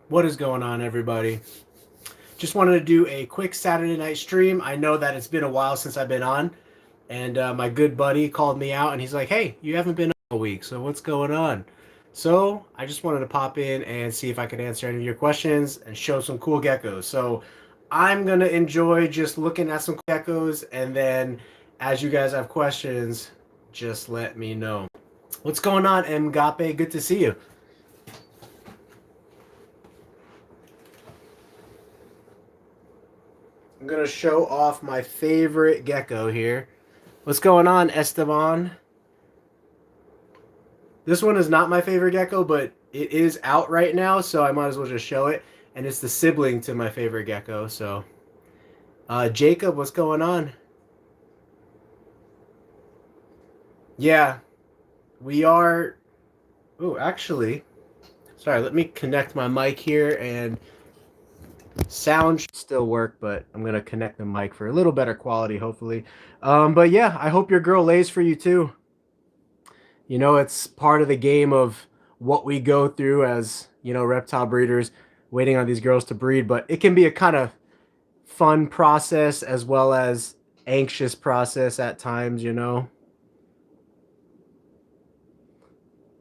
What is going on, everybody? Just wanted to do a quick Saturday night stream. I know that it's been a while since I've been on, and my good buddy called me out and he's like, "Hey, you haven't been on all week, so what's going on?" So I just wanted to pop in and see if I could answer any of your questions and show some cool geckos. So I'm gonna enjoy just looking at some geckos, and then as you guys have questions, just let me know. What's going on, Mgape? Good to see you. I'm gonna show off my favorite gecko here. What's going on, Esteban? This one is not my favorite gecko, but it is out right now, so I might as well just show it. And it's the sibling to my favorite gecko. So, Jacob, what's going on? Yeah, we are. Oh, actually, sorry. Let me connect my mic here, and sound should still work, but I'm gonna connect the mic for a little better quality, hopefully. But yeah, I hope your girl lays for you too. You know, it's part of the game of what we go through as, reptile breeders, waiting on these girls to breed. But it can be a kind of fun process as well as anxious process at times.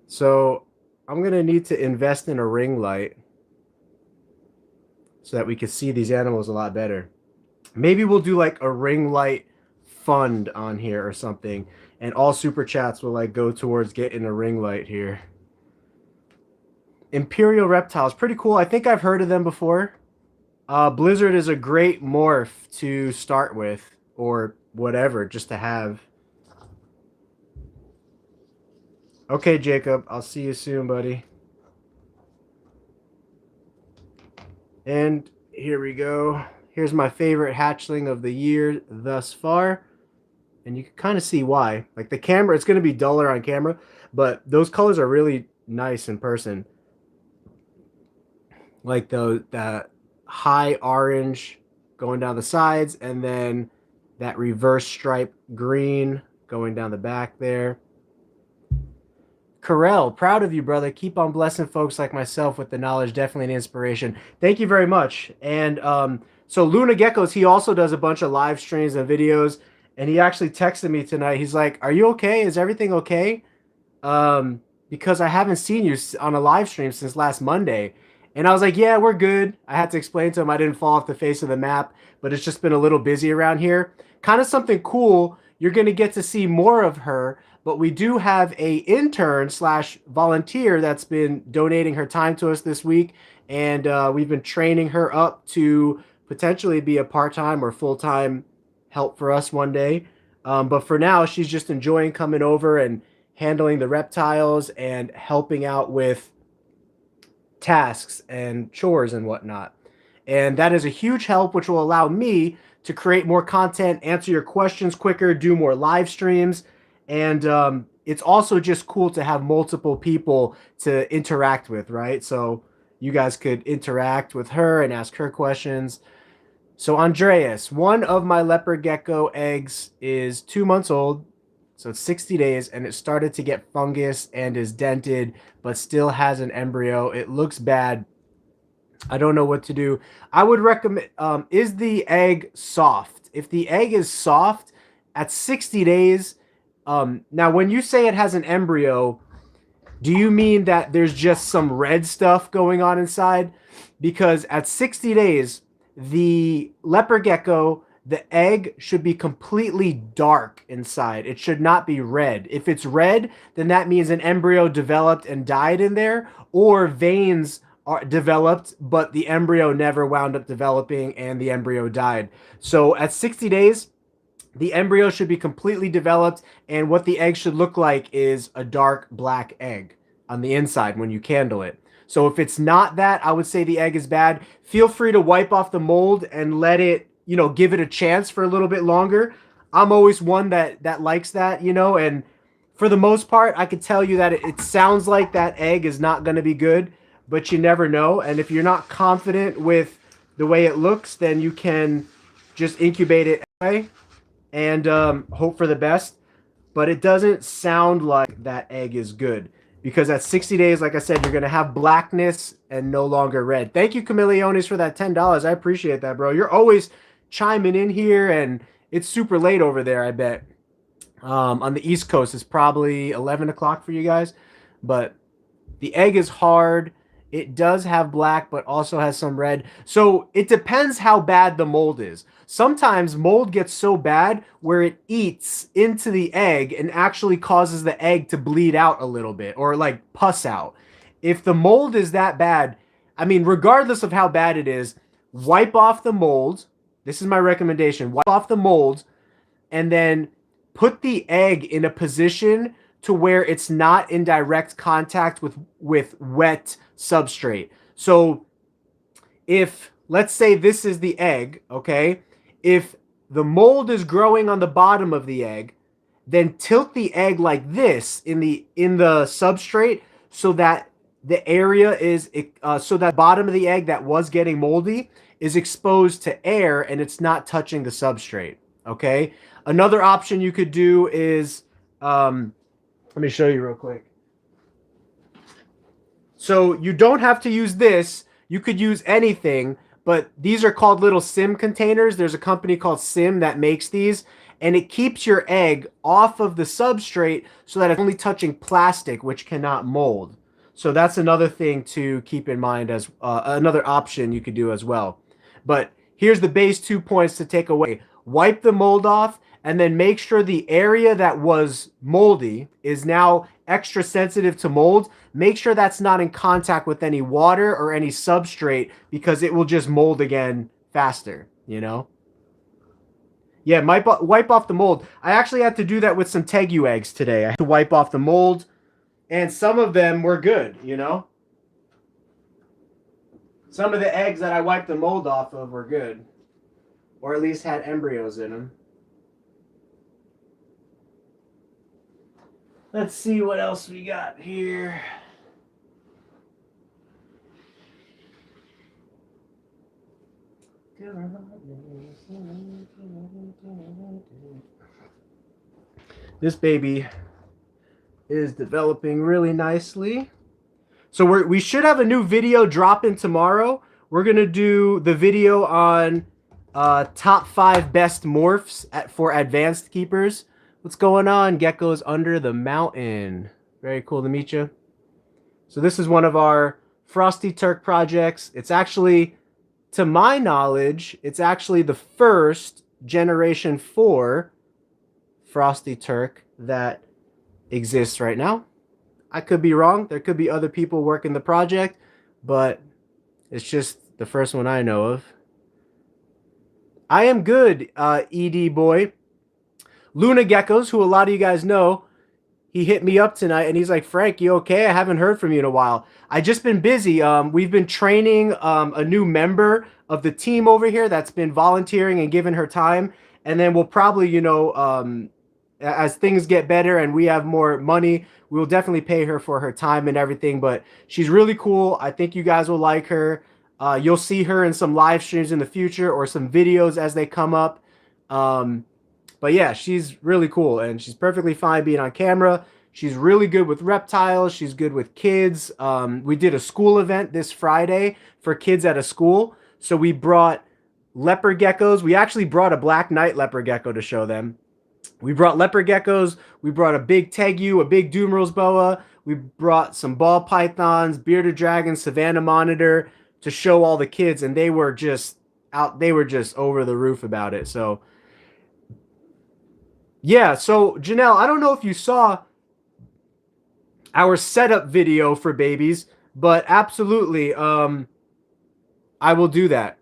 So I'm going to need to invest in a ring light so that we can see these animals a lot better. Maybe we'll do like a ring light fund on here or something. And all super chats will like go towards getting a ring light here. Imperial reptiles, pretty cool. I think I've heard of them before. Blizzard is a great morph to start with, or whatever, just to have. Okay, Jacob, I'll see you soon, buddy. And here we go. Here's my favorite hatchling of the year thus far. And you can kind of see why. Like the camera, it's going to be duller on camera, but those colors are really nice in person. Like that high orange going down the sides, and then that reverse stripe green going down the back there. Carell, proud of you, brother. Keep on blessing folks like myself with the knowledge. Definitely an inspiration. Thank you very much. And so Luna Geckos, he also does a bunch of live streams and videos. And he actually texted me tonight. He's like, "Are you okay? Is everything okay?" Because I haven't seen you on a live stream since last Monday. And I was like, "Yeah, we're good." I had to explain to him I didn't fall off the face of the map, but it's just been a little busy around here. Kind of something cool. You're going to get to see more of her, but we do have a intern slash volunteer that's been donating her time to us this week, and we've been training her up to potentially be a part-time or full-time help for us one day. But for now, she's just enjoying coming over and handling the reptiles and helping out with tasks and chores and whatnot. And that is a huge help, which will allow me to create more content, answer your questions quicker, do more live streams. And it's also just cool to have multiple people to interact with, right? So you guys could interact with her and ask her questions. So Andreas, one of my leopard gecko eggs is 2 months old. So it's 60 days, and it started to get fungus and is dented, but still has an embryo. It looks bad. I don't know what to do. I would recommend, is the egg soft? If the egg is soft at 60 days, now when you say it has an embryo, do you mean that there's just some red stuff going on inside? Because at 60 days, the leopard gecko, the egg should be completely dark inside. It should not be red. If it's red, then that means an embryo developed and died in there, or veins are developed, but the embryo never wound up developing and the embryo died. So at 60 days, the embryo should be completely developed, and what the egg should look like is a dark black egg on the inside when you candle it. So if it's not that, I would say the egg is bad. Feel free to wipe off the mold and let it, give it a chance for a little bit longer. I'm always one that likes that, and for the most part, I could tell you that it sounds like that egg is not going to be good, but you never know. And if you're not confident with the way it looks, then you can just incubate it anyway and hope for the best. But it doesn't sound like that egg is good, because at 60 days, like I said, you're going to have blackness and no longer red. Thank you, Chameleones, for that $10. I appreciate that, bro. You're always chiming in here, and it's super late over there, I bet. On the East Coast, it's probably 11 o'clock for you guys. But the egg is hard. It does have black, but also has some red. So it depends how bad the mold is. Sometimes mold gets so bad where it eats into the egg and actually causes the egg to bleed out a little bit or like pus out. If the mold is that bad, I mean, regardless of how bad it is, wipe off the mold. This is my recommendation. Wipe off the mold and then put the egg in a position to where it's not in direct contact with wet substrate. So if, let's say this is the egg, okay? If the mold is growing on the bottom of the egg, then tilt the egg like this in the substrate so that the area is, so that bottom of the egg that was getting moldy is exposed to air and it's not touching the substrate, okay? Another option you could do is, let me show you real quick. So you don't have to use this. You could use anything, but these are called little sim containers. There's a company called Sim that makes these, and it keeps your egg off of the substrate so that it's only touching plastic, which cannot mold. So that's another thing to keep in mind as another option you could do as well. But here's the base 2 points to take away. Wipe the mold off, and then make sure the area that was moldy is now extra sensitive to mold. Make sure that's not in contact with any water or any substrate because it will just mold again faster, you know? Yeah, wipe off the mold. I actually had to do that with some Tegu eggs today. I had to wipe off the mold, and some of them were good, you know? Some of the eggs that I wiped the mold off of were good, or at least had embryos in them. Let's see what else we got here. This baby is developing really nicely. So we should have a new video dropping tomorrow. We're going to do the video on top 5 best morphs for advanced keepers. What's going on, Geckos under the mountain? Very cool to meet you. So this is one of our Frosty Turk projects. It's actually, to my knowledge, it's actually the first Generation 4 Frosty Turk that exists right now. I could be wrong. There could be other people working the project, but it's just the first one I know of. I am good, ED boy. Luna Geckos, who a lot of you guys know, he hit me up tonight and he's like, Frank, you okay? I haven't heard from you in a while. I just been busy. We've been training a new member of the team over here that's been volunteering and giving her time. And then we'll probably, you know, as things get better and we have more money, we'll definitely pay her for her time and everything. But she's really cool. I think you guys will like her. You'll see her in some live streams in the future or some videos as they come up. But yeah, she's really cool and she's perfectly fine being on camera. She's really good with reptiles. She's good with kids. We did a school event this Friday for kids at a school. So we brought leopard geckos. We actually brought a black knight leopard gecko to show them. We brought leopard geckos. We brought a big tegu, a big Dumerils boa. We brought some ball pythons, bearded dragon, savannah monitor to show all the kids. And they were just over the roof about it. So yeah, so Janelle, I don't know if you saw our setup video for babies, but absolutely, I will do that.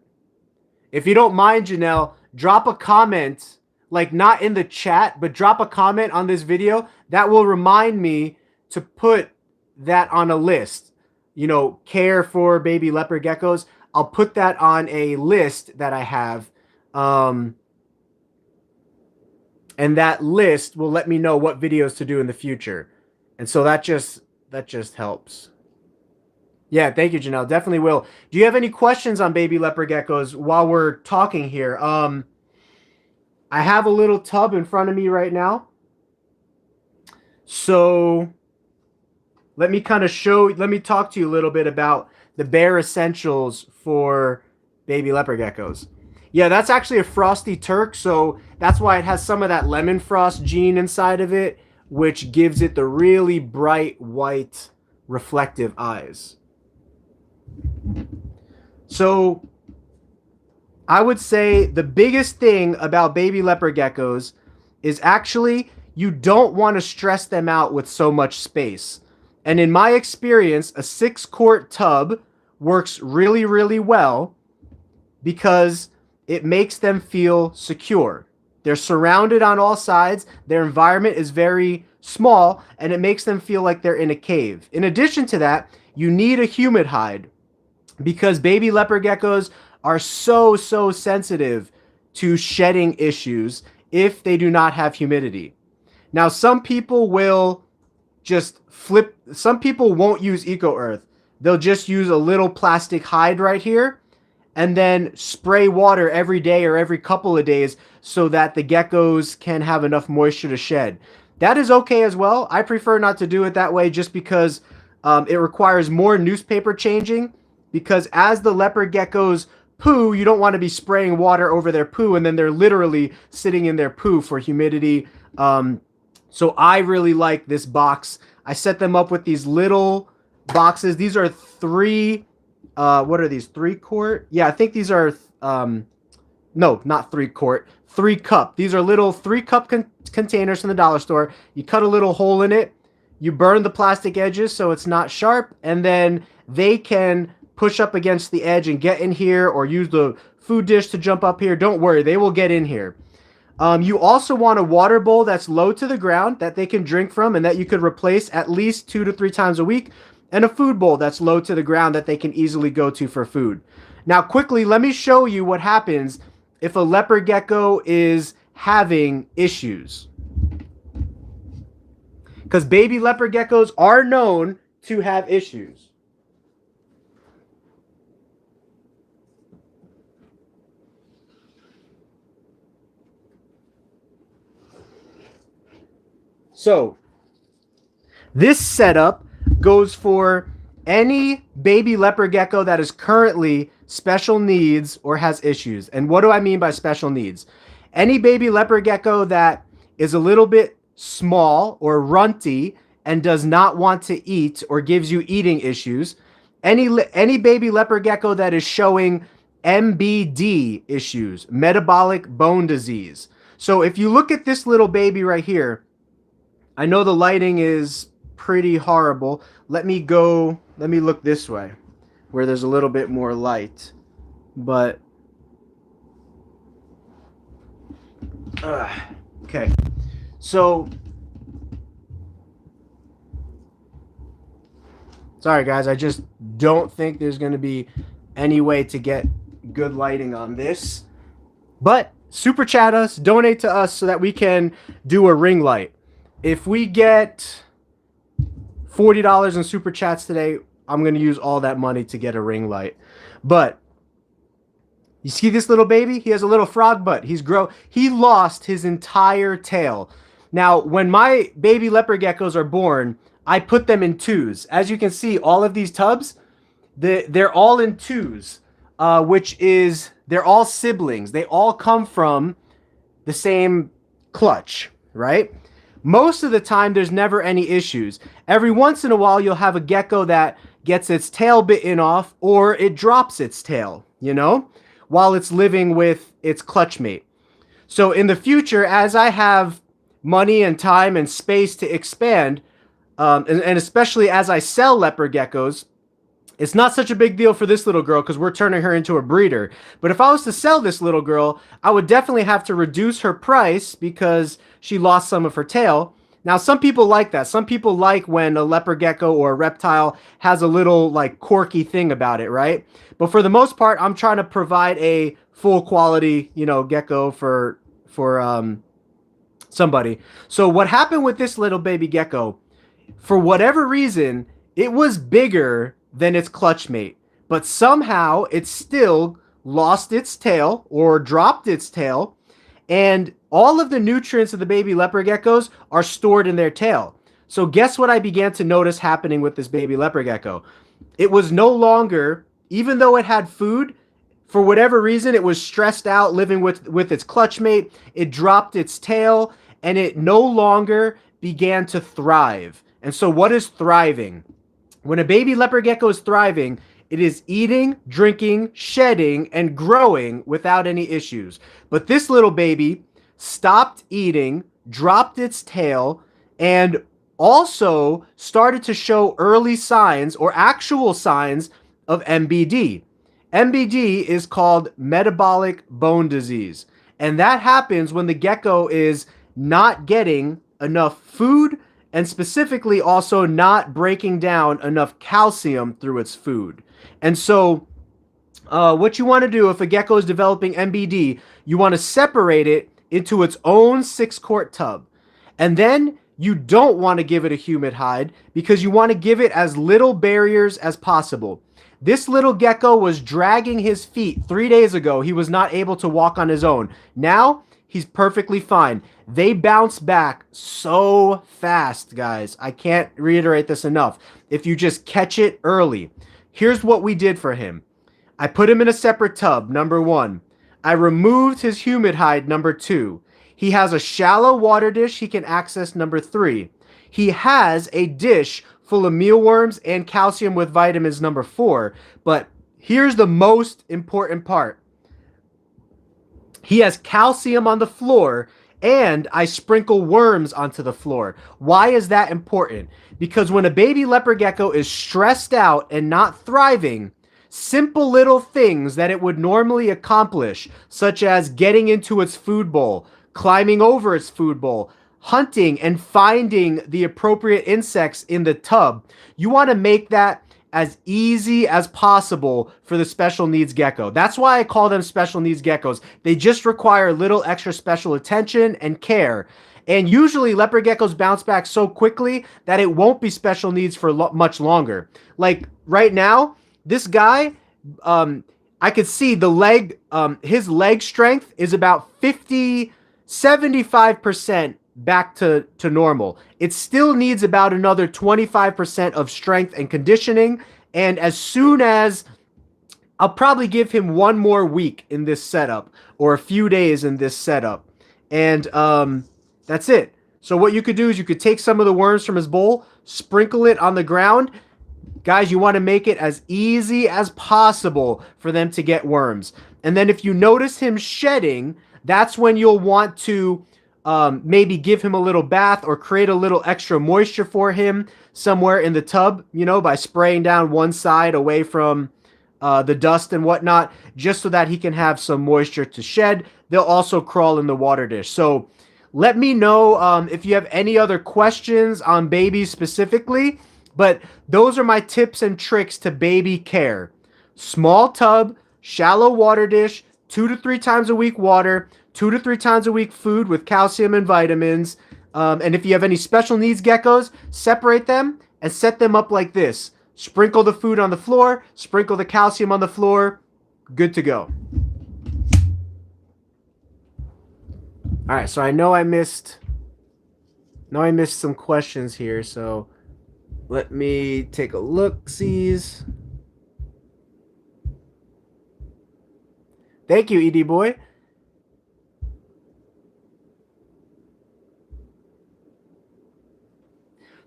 If you don't mind, Janelle, drop a comment, like not in the chat, but drop a comment on this video. That will remind me to put that on a list. You know, care for baby leopard geckos. I'll put that on a list that I have. And that list will let me know what videos to do in the future. And so that just helps. Yeah, thank you, Janelle. Definitely will. Do you have any questions on baby leopard geckos while we're talking here? I have a little tub in front of me right now. So let me talk to you a little bit about the bare essentials for baby leopard geckos. Yeah, that's actually a frosty Turk, so that's why it has some of that lemon frost gene inside of it, which gives it the really bright white reflective eyes. So I would say the biggest thing about baby leopard geckos is actually you don't want to stress them out with so much space. And in my experience, a 6-quart tub works really, really well because it makes them feel secure. They're surrounded on all sides. Their environment is very small, and it makes them feel like they're in a cave. In addition to that, you need a humid hide because baby leopard geckos are so sensitive to shedding issues if they do not have humidity. Now, some people will just flip. Some people won't use Eco Earth. They'll just use a little plastic hide right here and then spray water every day or every couple of days so that the geckos can have enough moisture to shed. That is okay as well. I prefer not to do it that way just because it requires more newspaper changing, because as the leopard geckos poo, you don't want to be spraying water over their poo and then they're literally sitting in their poo for humidity. So I really like this box. I set them up with these little boxes. These are what are these? 3-quart? Yeah, I think these are, no, not 3-quart, 3-cup. These are little 3-cup containers from the dollar store. You cut a little hole in it. You burn the plastic edges so it's not sharp. And then they can push up against the edge and get in here, or use the food dish to jump up here. Don't worry, they will get in here. You also want a water bowl that's low to the ground that they can drink from and that you could replace at least 2 to 3 times a week, and a food bowl that's low to the ground that they can easily go to for food. Now, quickly, let me show you what happens if a leopard gecko is having issues. Because baby leopard geckos are known to have issues. So, this setup goes for any baby leopard gecko that is currently special needs or has issues. And what do I mean by special needs? Any baby leopard gecko that is a little bit small or runty and does not want to eat or gives you eating issues. Any baby leopard gecko that is showing MBD issues, metabolic bone disease. So if you look at this little baby right here, I know the lighting is pretty horrible. Let me look this way where there's a little bit more light. But okay. So sorry guys, I just don't think there's going to be any way to get good lighting on this. But super chat us, donate to us so that we can do a ring light. If we get $40 in super chats today, I'm going to use all that money to get a ring light. But you see this little baby? He has a little frog butt. He lost his entire tail. Now, when my baby leopard geckos are born, I put them in twos. As you can see, all of these tubs, they're all in twos, they're all siblings. They all come from the same clutch, right? Most of the time, there's never any issues. Every once in a while, you'll have a gecko that gets its tail bitten off, or it drops its tail, while it's living with its clutch mate. So in the future, as I have money and time and space to expand, and especially as I sell leopard geckos, it's not such a big deal for this little girl because we're turning her into a breeder. But if I was to sell this little girl, I would definitely have to reduce her price because she lost some of her tail. Now, some people like that. Some people like when a leopard gecko or a reptile has a little like quirky thing about it, right? But for the most part, I'm trying to provide a full quality, gecko for somebody. So what happened with this little baby gecko, for whatever reason, it was bigger than its clutch mate, but somehow it still lost its tail or dropped its tail, and all of the nutrients of the baby leopard geckos are stored in their tail. So guess what I began to notice happening with this baby leopard gecko? It was no longer, even though it had food, for whatever reason, it was stressed out living with its clutch mate. It dropped its tail and it no longer began to thrive. And so what is thriving? When a baby leopard gecko is thriving, it is eating, drinking, shedding, and growing without any issues. But this little baby stopped eating, dropped its tail, and also started to show early signs or actual signs of MBD. MBD is called metabolic bone disease. And that happens when the gecko is not getting enough food and specifically also not breaking down enough calcium through its food. And so what you want to do if a gecko is developing MBD, you want to separate it into its own 6-quart tub. And then you don't want to give it a humid hide because you want to give it as little barriers as possible. This little gecko was dragging his feet 3 days ago. He was not able to walk on his own. Now, he's perfectly fine. They bounce back so fast, guys. I can't reiterate this enough. If you just catch it early. Here's what we did for him. I put him in a separate tub, number 1. I removed his humid hide, number 2. He has a shallow water dish he can access, number 3. He has a dish full of mealworms and calcium with vitamins, number 4. But here's the most important part. He has calcium on the floor, and I sprinkle worms onto the floor. Why is that important? Because when a baby leopard gecko is stressed out and not thriving, simple little things that it would normally accomplish, such as getting into its food bowl, climbing over its food bowl, hunting and finding the appropriate insects in the tub, you want to make that as easy as possible for the special needs gecko. That's why I call them special needs geckos. They just require a little extra special attention and care. And usually leopard geckos bounce back so quickly that it won't be special needs for much longer. Like right now, this guy, I could see the leg, his leg strength is about 75% back to normal. It still needs about another 25% of strength and conditioning. And as soon as I'll probably give him 1 more week in this setup or a few days in this setup. And that's it. So what you could do is you could take some of the worms from his bowl, sprinkle it on the ground. Guys, you want to make it as easy as possible for them to get worms. And then if you notice him shedding, that's when you'll want to maybe give him a little bath or create a little extra moisture for him somewhere in the tub, you know, by spraying down one side away from the dust and whatnot, just so that he can have some moisture to shed. They'll also crawl in the water dish. So let me know if you have any other questions on babies specifically, but those are my tips and tricks to baby care. Small tub, shallow water dish, 2 to 3 times a week water, 2 to 3 times a week food with calcium and vitamins. And if you have any special needs geckos, separate them and set them up like this. Sprinkle the food on the floor, sprinkle the calcium on the floor. Good to go. All right, so I know I missed some questions here, so let me take a look-sees. Thank you, ED Boy.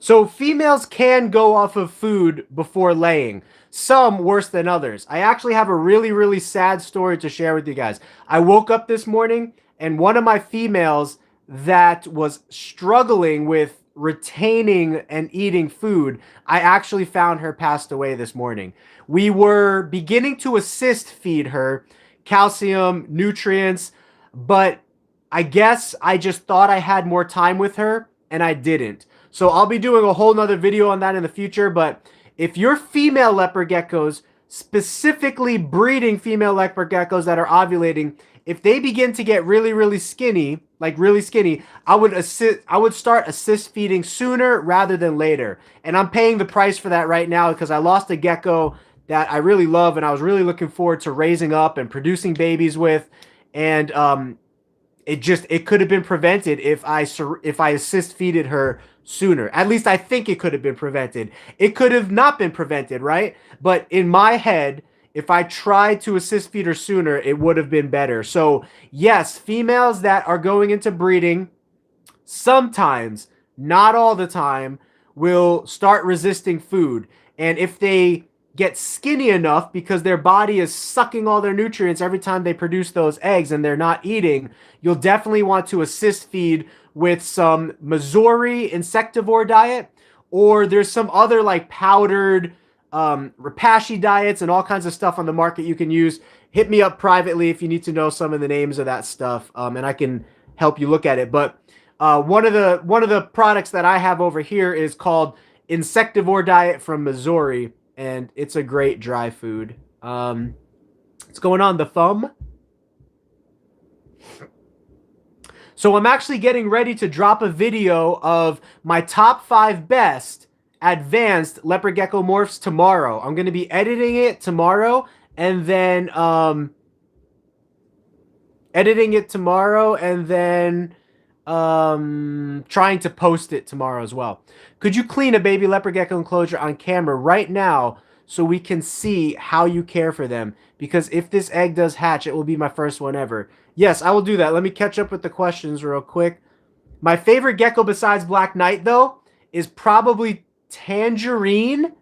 So females can go off of food before laying. Some worse than others. I actually have a really, really sad story to share with you guys. I woke up this morning and one of my females that was struggling with retaining and eating food, I actually found her passed away this morning. We were beginning to assist feed her calcium, nutrients, but I guess I just thought I had more time with her and I didn't. So I'll be doing a whole nother video on that in the future, but if your female leopard geckos, specifically breeding female leopard geckos that are ovulating, if they begin to get really, really skinny, like really skinny, I would start assist feeding sooner rather than later. And I'm paying the price for that right now because I lost a gecko that I really love and I was really looking forward to raising up and producing babies with. And it could have been prevented if I assist feeded her sooner. At least I think it could have been prevented. It could have not been prevented, right? But in my head, if I tried to assist feed her sooner, it would have been better. So yes, females that are going into breeding sometimes, not all the time, will start resisting food. And if they get skinny enough because their body is sucking all their nutrients every time they produce those eggs and they're not eating, you'll definitely want to assist feed with some Missouri insectivore diet, or there's some other like powdered Repashy diets and all kinds of stuff on the market you can use. Hit me up privately if you need to know some of the names of that stuff, and I can help you look at it. But one of the products that I have over here is called Insectivore Diet from Missouri, and it's a great dry food. What's going on, the thumb? So I'm actually getting ready to drop a video of my top 5 best advanced leopard gecko morphs tomorrow. I'm going to be editing it tomorrow, and then trying to post it tomorrow as well. Could you clean a baby leopard gecko enclosure on camera right now so we can see how you care for them? Because if this egg does hatch, it will be my first one ever. Yes, I will do that. Let me catch up with the questions real quick. My favorite gecko besides Black Knight, though, is probably tangerine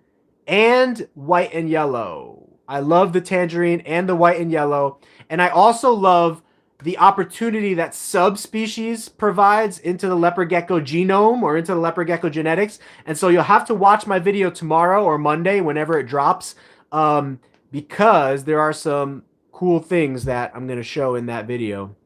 and white and yellow. I love the tangerine and the white and yellow. And I also love the opportunity that subspecies provides into the leopard gecko genome or into the leopard gecko genetics. And so you'll have to watch my video tomorrow or Monday, whenever it drops, because there are some cool things that I'm going to show in that video.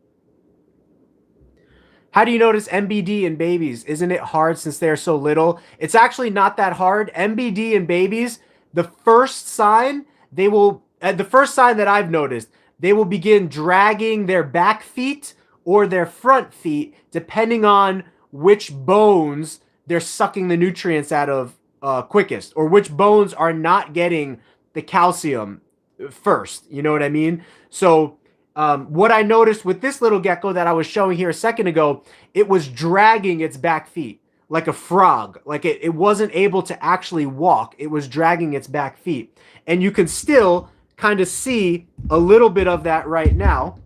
How do you notice MBD in babies? Isn't it hard since they're so little? It's actually not that hard. MBD in babies, the first sign that I've noticed, they will begin dragging their back feet or their front feet, depending on which bones they're sucking the nutrients out of quickest, or which bones are not getting the calcium first. You know what I mean? So what I noticed with this little gecko that I was showing here a second ago, it was dragging its back feet like a frog. Like it wasn't able to actually walk. It was dragging its back feet. And you can still kind of see a little bit of that right now.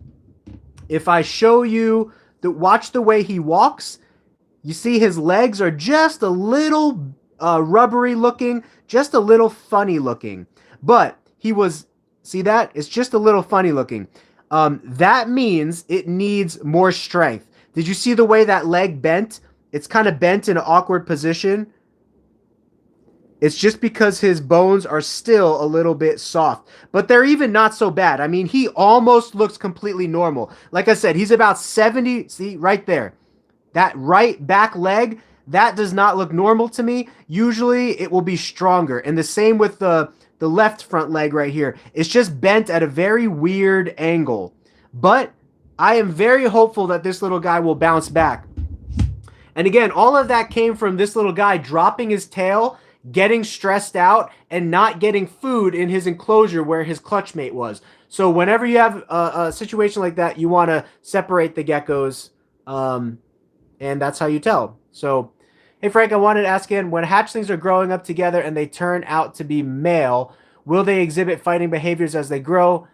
If I show you, watch the way he walks, you see his legs are just a little rubbery looking, just a little funny looking. But see that? It's just a little funny looking. That means it needs more strength. Did you see the way that leg bent? It's kind of bent in an awkward position. It's just because his bones are still a little bit soft. But they're even not so bad. I mean, he almost looks completely normal. Like I said, he's about 70. See, right there. That right back leg, that does not look normal to me. Usually, it will be stronger. And the same with the left front leg right here. It's just bent at a very weird angle. But I am very hopeful that this little guy will bounce back. And again, all of that came from this little guy dropping his tail, getting stressed out, and not getting food in his enclosure where his clutch mate was. So whenever you have a situation like that, you want to separate the geckos, and that's how you tell. So, hey Frank, I wanted to ask again, when hatchlings are growing up together and they turn out to be male, will they exhibit fighting behaviors as they grow?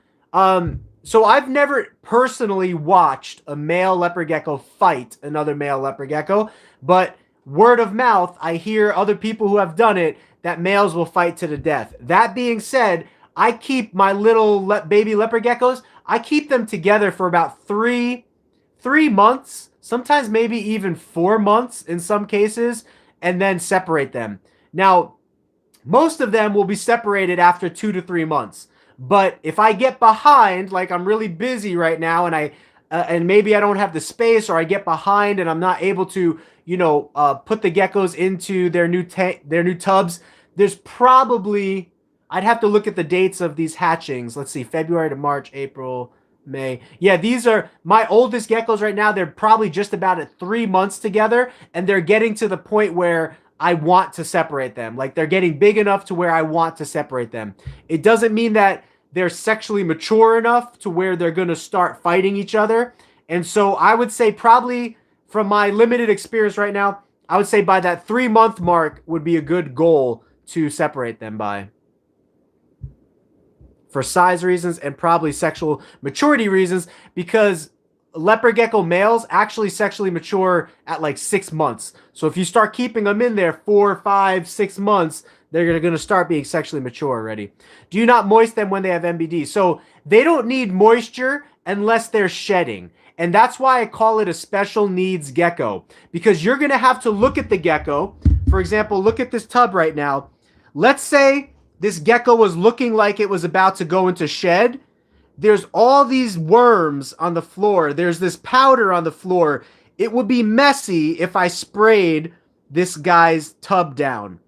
So I've never personally watched a male leopard gecko fight another male leopard gecko, but word of mouth, I hear other people who have done it, that males will fight to the death. That being said, I keep my little baby leopard geckos, I keep them together for about three months, sometimes maybe even 4 months in some cases, and then separate them. Now, most of them will be separated after 2 to 3 months. But if I get behind, like I'm really busy right now, and and maybe I don't have the space, or I get behind and I'm not able to, put the geckos into their new tubs, there's probably, I'd have to look at the dates of these hatchings. Let's see, February to March, April, May. Yeah, these are my oldest geckos right now. They're probably just about at 3 months together, and they're getting to the point where I want to separate them. Like, they're getting big enough to where I want to separate them. It doesn't mean that they're sexually mature enough to where they're going to start fighting each other. And so I would say probably from my limited experience right now, I would say by that 3-month mark would be a good goal to separate them by. For size reasons and probably sexual maturity reasons, because leopard gecko males actually sexually mature at like 6 months. So if you start keeping them in there 4, 5, 6 months, they're going to start being sexually mature already. Do you not moist them when they have MBD? So they don't need moisture unless they're shedding. And that's why I call it a special needs gecko, because you're going to have to look at the gecko. For example, look at this tub right now. Let's say this gecko was looking like it was about to go into shed. There's all these worms on the floor. There's this powder on the floor. It would be messy if I sprayed this guy's tub down.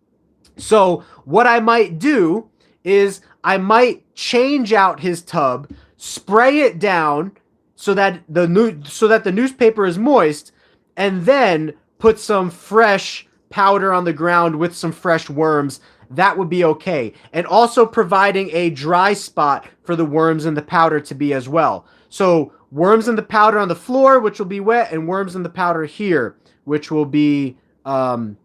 So what I might do is I might change out his tub, spray it down so that the newspaper is moist, and then put some fresh powder on the ground with some fresh worms. That would be okay. And also providing a dry spot for the worms and the powder to be as well. So worms and the powder on the floor, which will be wet, and worms and the powder here, which will be dry.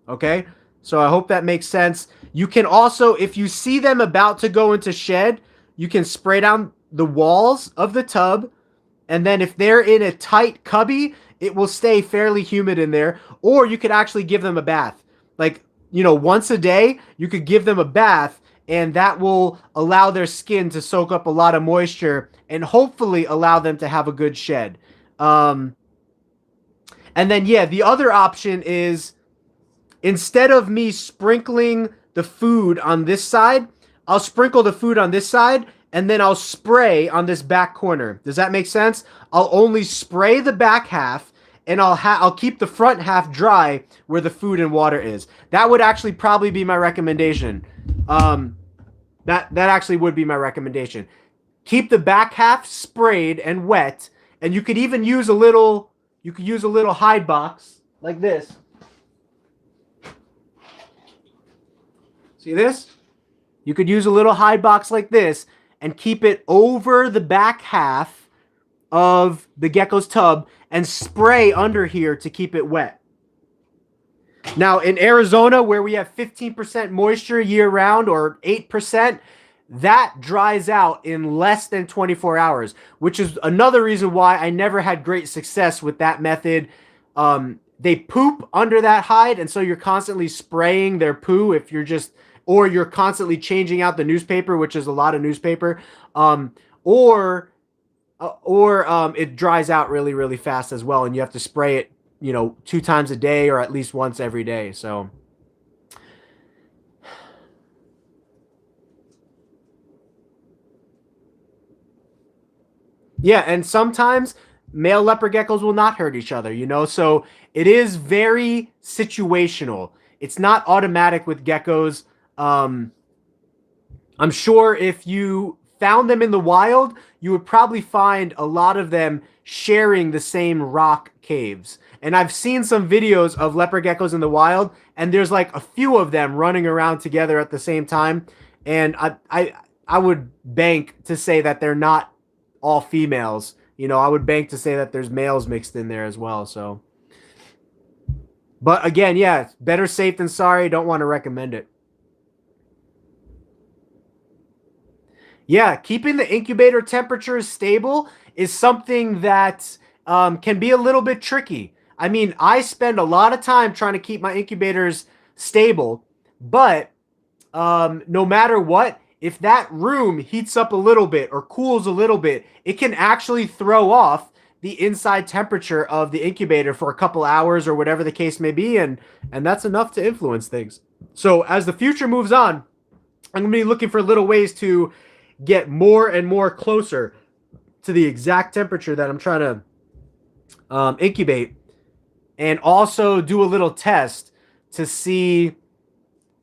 Okay? So I hope that makes sense. You can also, if you see them about to go into shed, you can spray down the walls of the tub. And then if they're in a tight cubby, it will stay fairly humid in there. Or you could actually give them a bath. Like, you know, once a day, you could give them a bath, and that will allow their skin to soak up a lot of moisture and hopefully allow them to have a good shed. And then, yeah, the other option is, instead of me sprinkling the food on this side, I'll sprinkle the food on this side, and then I'll spray on this back corner. Does that make sense? I'll only spray the back half, and I'll keep the front half dry where the food and water is. That would actually probably be my recommendation. That actually would be my recommendation. Keep the back half sprayed and wet, and you could even use a little hide box like this. See this? You could use a little hide box like this and keep it over the back half of the gecko's tub and spray under here to keep it wet. Now, in Arizona, where we have 15% moisture year-round, or 8%, that dries out in less than 24 hours, which is another reason why I never had great success with that method. They poop under that hide, and so you're constantly spraying their poo if you're just, or you're constantly changing out the newspaper, which is a lot of newspaper, or it dries out really, really fast as well, and you have to spray it, you know, 2 times a day or at least once every day. So yeah, and sometimes male leopard geckos will not hurt each other, you know, so it is very situational. It's not automatic with geckos. I'm sure if you found them in the wild, you would probably find a lot of them sharing the same rock caves. And I've seen some videos of leopard geckos in the wild, and there's like a few of them running around together at the same time. And I would bank to say that they're not all females. You know, I would bank to say that there's males mixed in there as well. So, but again, yeah, better safe than sorry. Don't want to recommend it. Yeah, keeping the incubator temperatures stable is something that can be a little bit tricky. I mean, I spend a lot of time trying to keep my incubators stable, but no matter what, if that room heats up a little bit or cools a little bit, it can actually throw off the inside temperature of the incubator for a couple hours or whatever the case may be, and that's enough to influence things. So as the future moves on, I'm going to be looking for little ways to get more and more closer to the exact temperature that I'm trying to incubate, and also do a little test to see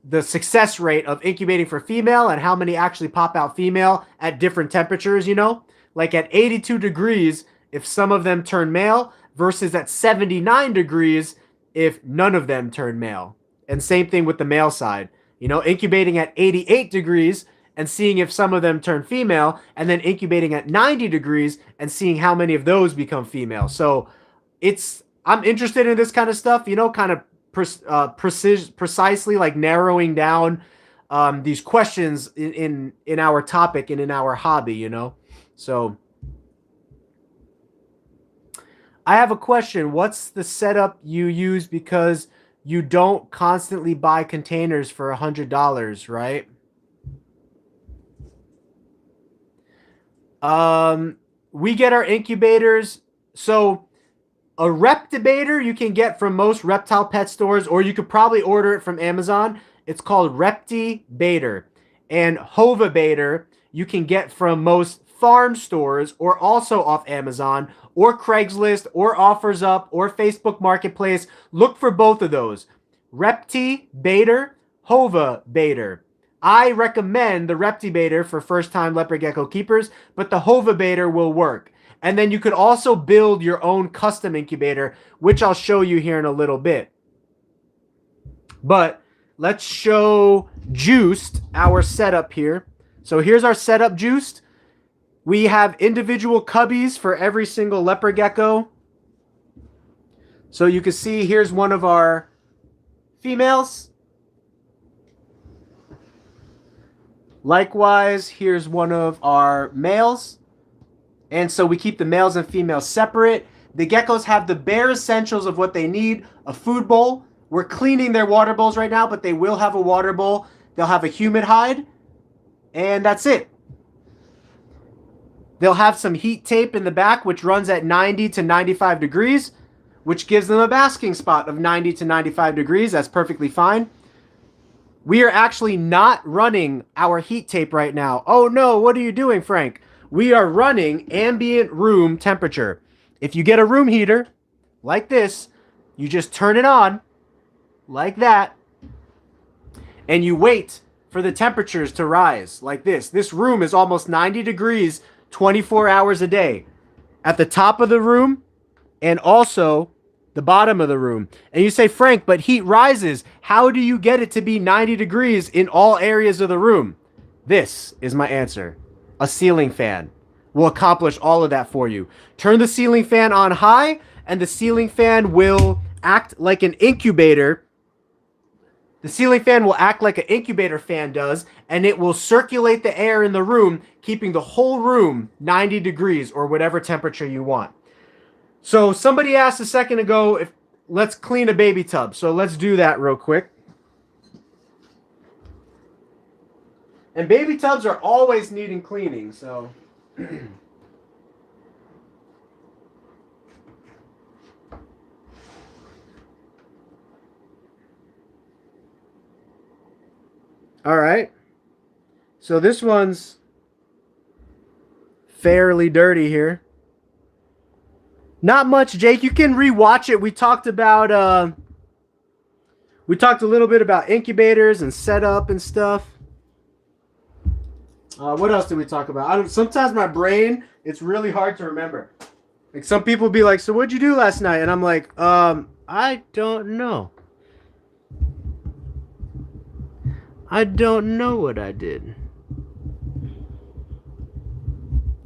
the success rate of incubating for female and how many actually pop out female at different temperatures, you know? Like at 82 degrees, if some of them turn male, versus at 79 degrees, if none of them turn male. And same thing with the male side. You know, incubating at 88 degrees and seeing if some of them turn female, and then incubating at 90 degrees and seeing how many of those become female. So I'm interested in this kind of stuff, you know, kind of precisely like narrowing down these questions in our topic and in our hobby, you know. So I have a question. What's the setup you use, because you don't constantly buy containers for $100, right? We get our incubators. So a Reptibator you can get from most reptile pet stores, or you could probably order it from Amazon. It's called Reptibator. And Hovabator you can get from most farm stores, or also off Amazon, or Craigslist, or OffersUp, or Facebook Marketplace. Look for both of those. Reptibator, Hovabator. I recommend the Reptibator for first-time leopard gecko keepers, but the Hovabator will work. And then you could also build your own custom incubator, which I'll show you here in a little bit. But let's show Juiced, our setup here. So here's our setup, Juiced. We have individual cubbies for every single leopard gecko. So you can see here's one of our females. Likewise, here's one of our males. And so we keep the males and females separate. The geckos have the bare essentials of what they need. A food bowl. We're cleaning their water bowls right now, but they will have a water bowl. They'll have a humid hide. And that's it. They'll have some heat tape in the back, which runs at 90 to 95 degrees, which gives them a basking spot of 90 to 95 degrees. That's perfectly fine. We are actually not running our heat tape right now. Oh no, what are you doing, Frank? We are running ambient room temperature. If you get a room heater like this, you just turn it on like that, and you wait for the temperatures to rise like this. This room is almost 90 degrees 24 hours a day. At the top of the room and also the bottom of the room. And you say, Frank, but heat rises. How do you get it to be 90 degrees in all areas of the room? This is my answer. A ceiling fan will accomplish all of that for you. Turn the ceiling fan on high, and the ceiling fan will act like an incubator. The ceiling fan will act like an incubator fan does, and it will circulate the air in the room, keeping the whole room 90 degrees or whatever temperature you want. So somebody asked a second ago if let's clean a baby tub. So let's do that real quick. And baby tubs are always needing cleaning, so all right. So this one's fairly dirty here. Not much, Jake. You can rewatch it. We talked about a little bit about incubators and setup and stuff. What else did we talk about? Sometimes my brain, it's really hard to remember. Like some people be like, so what'd you do last night? And I'm like, I don't know. I don't know what I did.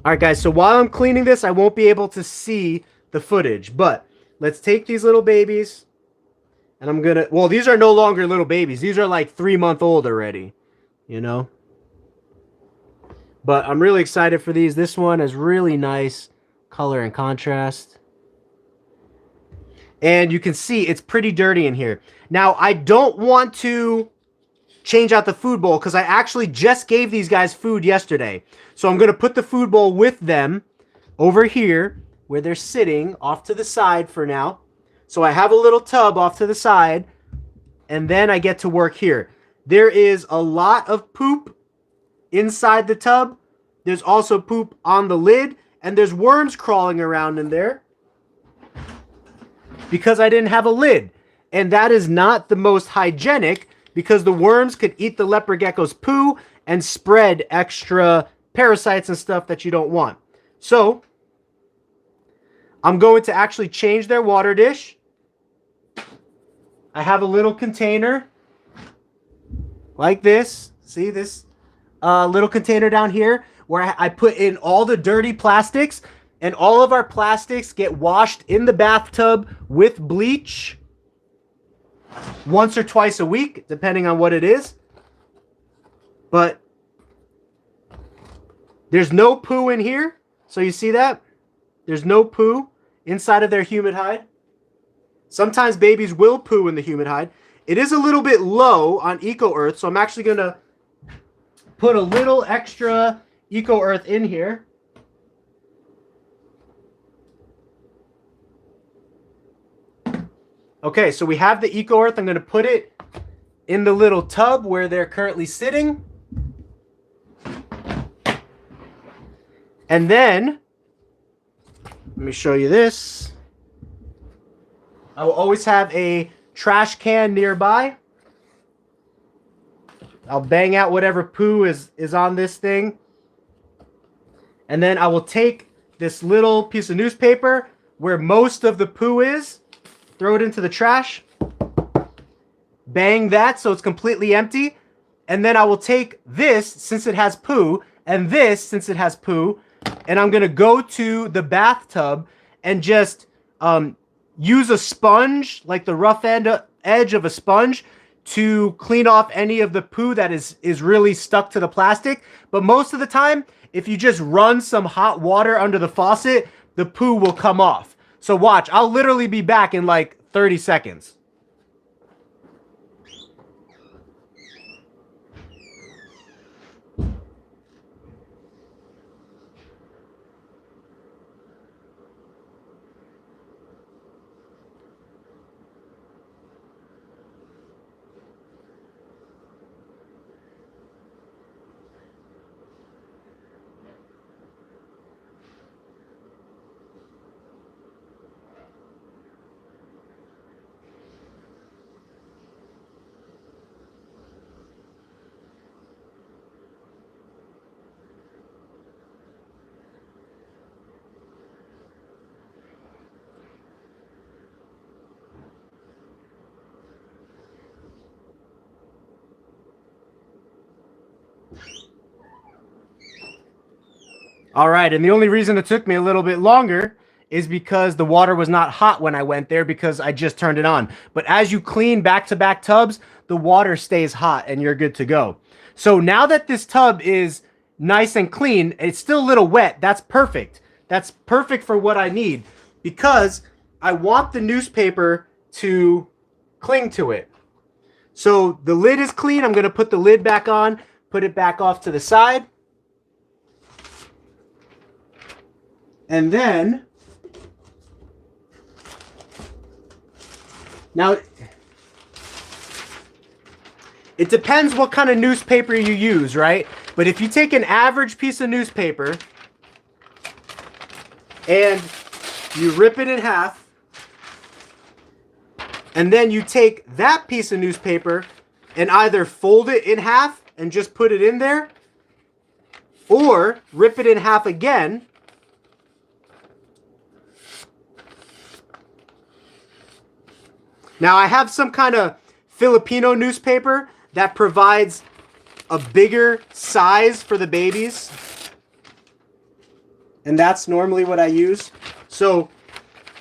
All right, guys. So while I'm cleaning this, I won't be able to see the footage, but let's take these little babies and I'm gonna, well, these are no longer little babies. These are like 3-month-old already, you know? But I'm really excited for these. This one is really nice color and contrast. And you can see it's pretty dirty in here. Now, I don't want to change out the food bowl because I actually just gave these guys food yesterday. So I'm going to put the food bowl with them over here where they're sitting off to the side for now. So I have a little tub off to the side, and then I get to work here. There is a lot of poop inside the tub. There's also poop on the lid, and there's worms crawling around in there because I didn't have a lid. And that is not the most hygienic because the worms could eat the leopard gecko's poo and spread extra parasites and stuff that you don't want. So I'm going to actually change their water dish. I have a little container like this. See this? little container down here where I put in all the dirty plastics, and all of our plastics get washed in the bathtub with bleach once or twice a week, depending on what it is. But there's no poo in here. So you see that? There's no poo inside of their humid hide. Sometimes babies will poo in the humid hide. It is a little bit low on Eco Earth, so I'm actually going to put a little extra Eco Earth in here. Okay, so we have the Eco Earth. I'm going to put it in the little tub where they're currently sitting. And then, let me show you this. I will always have a trash can nearby. I'll bang out whatever poo is on this thing. And then I will take this little piece of newspaper where most of the poo is, throw it into the trash, bang that so it's completely empty. And then I will take this, since it has poo, and this, since it has poo, and I'm going to go to the bathtub and just use a sponge, like the rough edge of a sponge, to clean off any of the poo that is really stuck to the plastic. But most of the time, if you just run some hot water under the faucet, the poo will come off. So watch, I'll literally be back in like 30 seconds. All right, and the only reason it took me a little bit longer is because the water was not hot when I went there because I just turned it on. But as you clean back-to-back tubs, the water stays hot and you're good to go. So now that this tub is nice and clean, it's still a little wet. That's perfect. That's perfect for what I need because I want the newspaper to cling to it. So the lid is clean. I'm going to put the lid back on, put it back off to the side. And then, now, it depends what kind of newspaper you use, right? But if you take an average piece of newspaper and you rip it in half, and then you take that piece of newspaper and either fold it in half and just put it in there, or rip it in half again, now, I have some kind of Filipino newspaper that provides a bigger size for the babies. And that's normally what I use. So,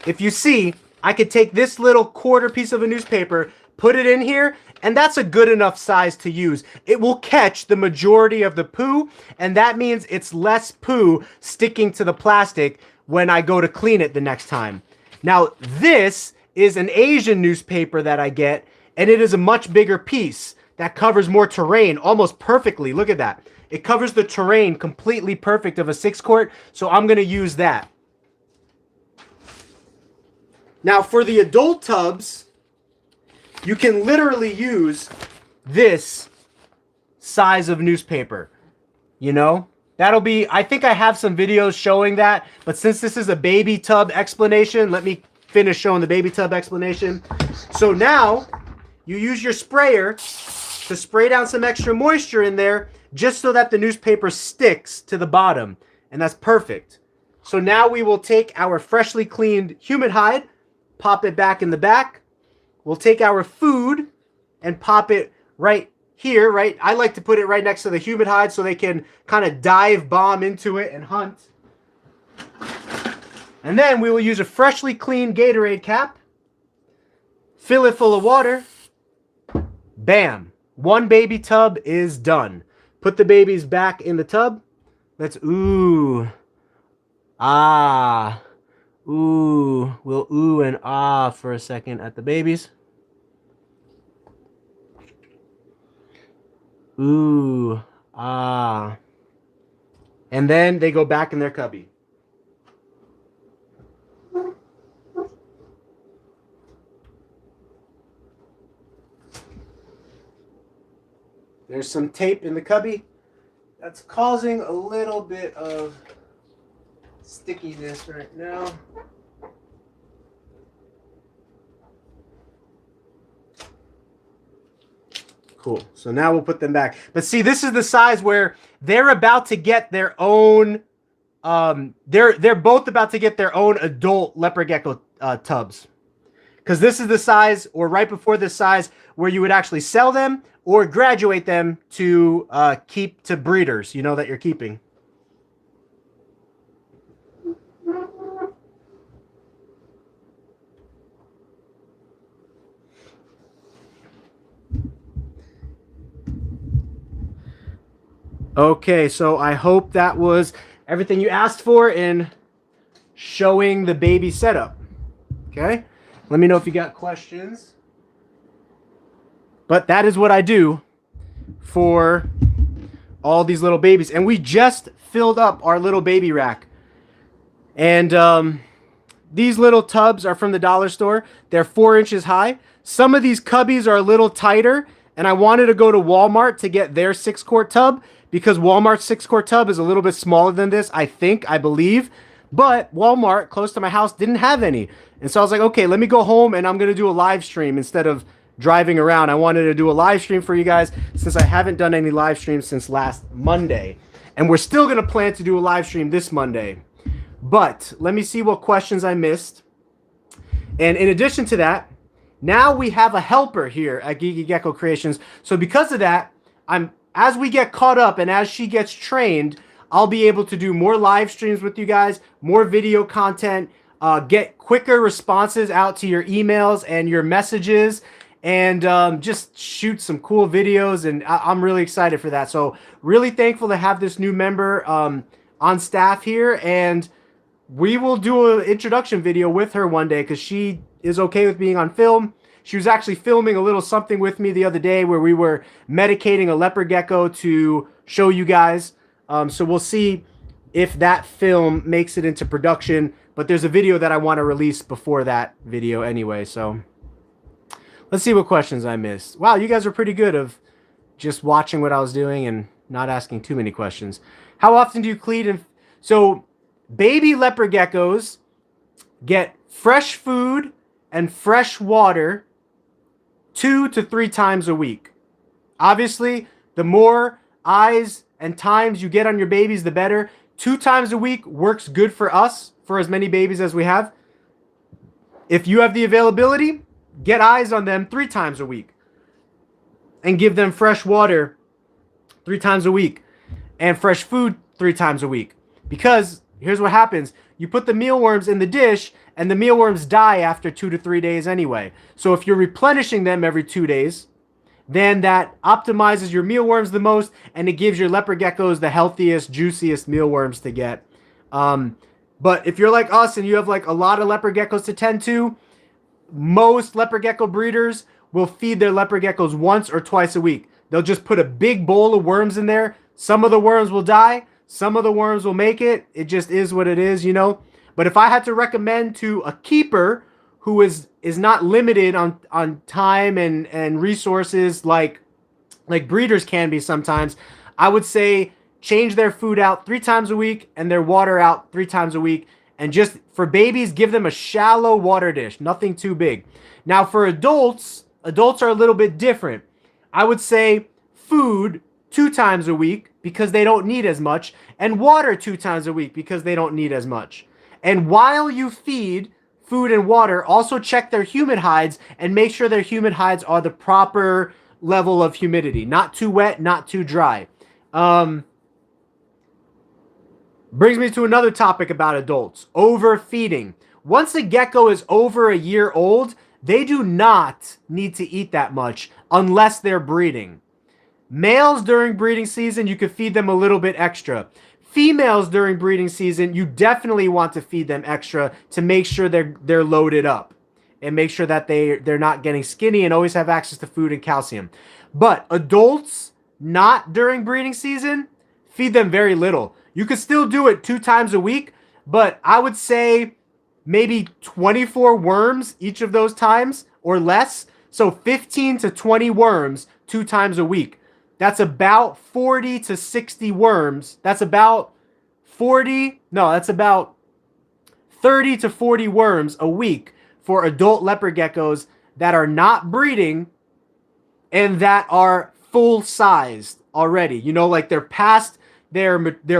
if you see, I could take this little quarter piece of a newspaper, put it in here, and that's a good enough size to use. It will catch the majority of the poo, and that means it's less poo sticking to the plastic when I go to clean it the next time. Now, this is an Asian newspaper that I get, and it is a much bigger piece that covers more terrain almost perfectly. Look at that. It covers the terrain completely perfect of a 6-quart, so I'm going to use that. Now, for the adult tubs, you can literally use this size of newspaper, you know? That'll be, I think I have some videos showing that, but since this is a baby tub explanation, let me finish showing the baby tub explanation. So now you use your sprayer to spray down some extra moisture in there just so that the newspaper sticks to the bottom, and that's perfect. So now we will take our freshly cleaned humid hide, pop it back in the back. We'll take our food and pop it right here, right? I like to put it right next to the humid hide so they can kind of dive bomb into it and hunt. And then we will use a freshly cleaned Gatorade cap, fill it full of water. Bam! One baby tub is done. Put the babies back in the tub. Let's ooh. Ah. Ooh. We'll ooh and ah for a second at the babies. Ooh. Ah. And then they go back in their cubby. There's some tape in the cubby that's causing a little bit of stickiness right now. Cool. So now we'll put them back. But see, this is the size where they're about to get their own. They're both about to get their own adult leopard gecko tubs. Because this is the size, or right before this size, where you would actually sell them or graduate them to keep to breeders, you know, that you're keeping. Okay, so I hope that was everything you asked for in showing the baby setup. Okay, let me know if you got questions. But that is what I do for all these little babies. And we just filled up our little baby rack. And these little tubs are from the dollar store. They're 4 inches high. Some of these cubbies are a little tighter. And I wanted to go to Walmart to get their 6-quart tub, because Walmart's 6-quart tub is a little bit smaller than this, I believe. But Walmart, close to my house, didn't have any. And so I was like, okay, let me go home and I'm going to do a live stream instead of driving around. I wanted to do a live stream for you guys since I haven't done any live streams since last Monday. And we're still going to plan to do a live stream this Monday. But let me see what questions I missed. And in addition to that, now we have a helper here at GeekyGeckoCreations. So because of that, as we get caught up and as she gets trained, I'll be able to do more live streams with you guys, more video content, get quicker responses out to your emails and your messages, and just shoot some cool videos. And I'm really excited for that. So really thankful to have this new member on staff here. And we will do an introduction video with her one day because she is okay with being on film. She was actually filming a little something with me the other day where we were medicating a leopard gecko to show you guys. So we'll see if that film makes it into production. But there's a video that I want to release before that video anyway. So let's see what questions I missed. Wow, you guys are pretty good of just watching what I was doing and not asking too many questions. How often do you clean? So baby leopard geckos get fresh food and fresh water 2 to 3 times a week. Obviously, the more eyes and times you get on your babies, the better. 2 times a week works good for us, for as many babies as we have. If you have the availability, get eyes on them 3 times a week and give them fresh water 3 times a week and fresh food 3 times a week. Because here's what happens. You put the mealworms in the dish and the mealworms die after 2 to 3 days anyway. So if you're replenishing them every 2 days, then that optimizes your mealworms the most, and it gives your leopard geckos the healthiest, juiciest mealworms to get. But if you're like us and you have like a lot of leopard geckos to tend to, most leopard gecko breeders will feed their leopard geckos once or twice a week. They'll just put a big bowl of worms in there. Some of the worms will die. Some of the worms will make it. It just is what it is, you know. But if I had to recommend to a keeper who is not limited on time and resources like breeders can be sometimes, I would say change their food out 3 times a week and their water out 3 times a week. And just for babies, give them a shallow water dish, nothing too big. Now for adults are a little bit different. I would say food 2 times a week because they don't need as much, and water 2 times a week because they don't need as much. And while you feed food and water, also check their humid hides and make sure their humid hides are the proper level of humidity. Not too wet, not too dry. Brings me to another topic about adults. Overfeeding. Once a gecko is over a year old, they do not need to eat that much unless they're breeding. Males during breeding season, you could feed them a little bit extra. Females during breeding season, you definitely want to feed them extra to make sure they're loaded up and make sure that they're not getting skinny and always have access to food and calcium. But adults not during breeding season, feed them very little. You could still do it 2 times a week, but I would say maybe 24 worms each of those times or less. So 15 to 20 worms 2 times a week. That's about 40 to 60 worms. That's about 30 to 40 worms a week for adult leopard geckos that are not breeding and that are full sized already. You know, like they're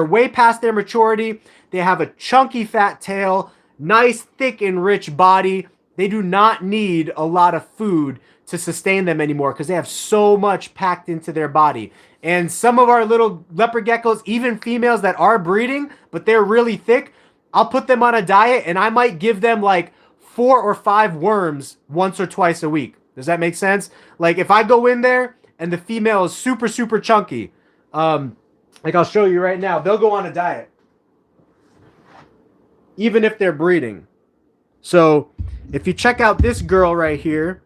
way past their maturity. They have a chunky fat tail, nice thick and rich body. They do not need a lot of food to sustain them anymore because they have so much packed into their body. And some of our little leopard geckos, even females that are breeding, but they're really thick, I'll put them on a diet and I might give them like 4 or 5 worms once or twice a week. Does that make sense? Like if I go in there and the female is super, super chunky, like I'll show you right now, they'll go on a diet, even if they're breeding. So if you check out this girl right here,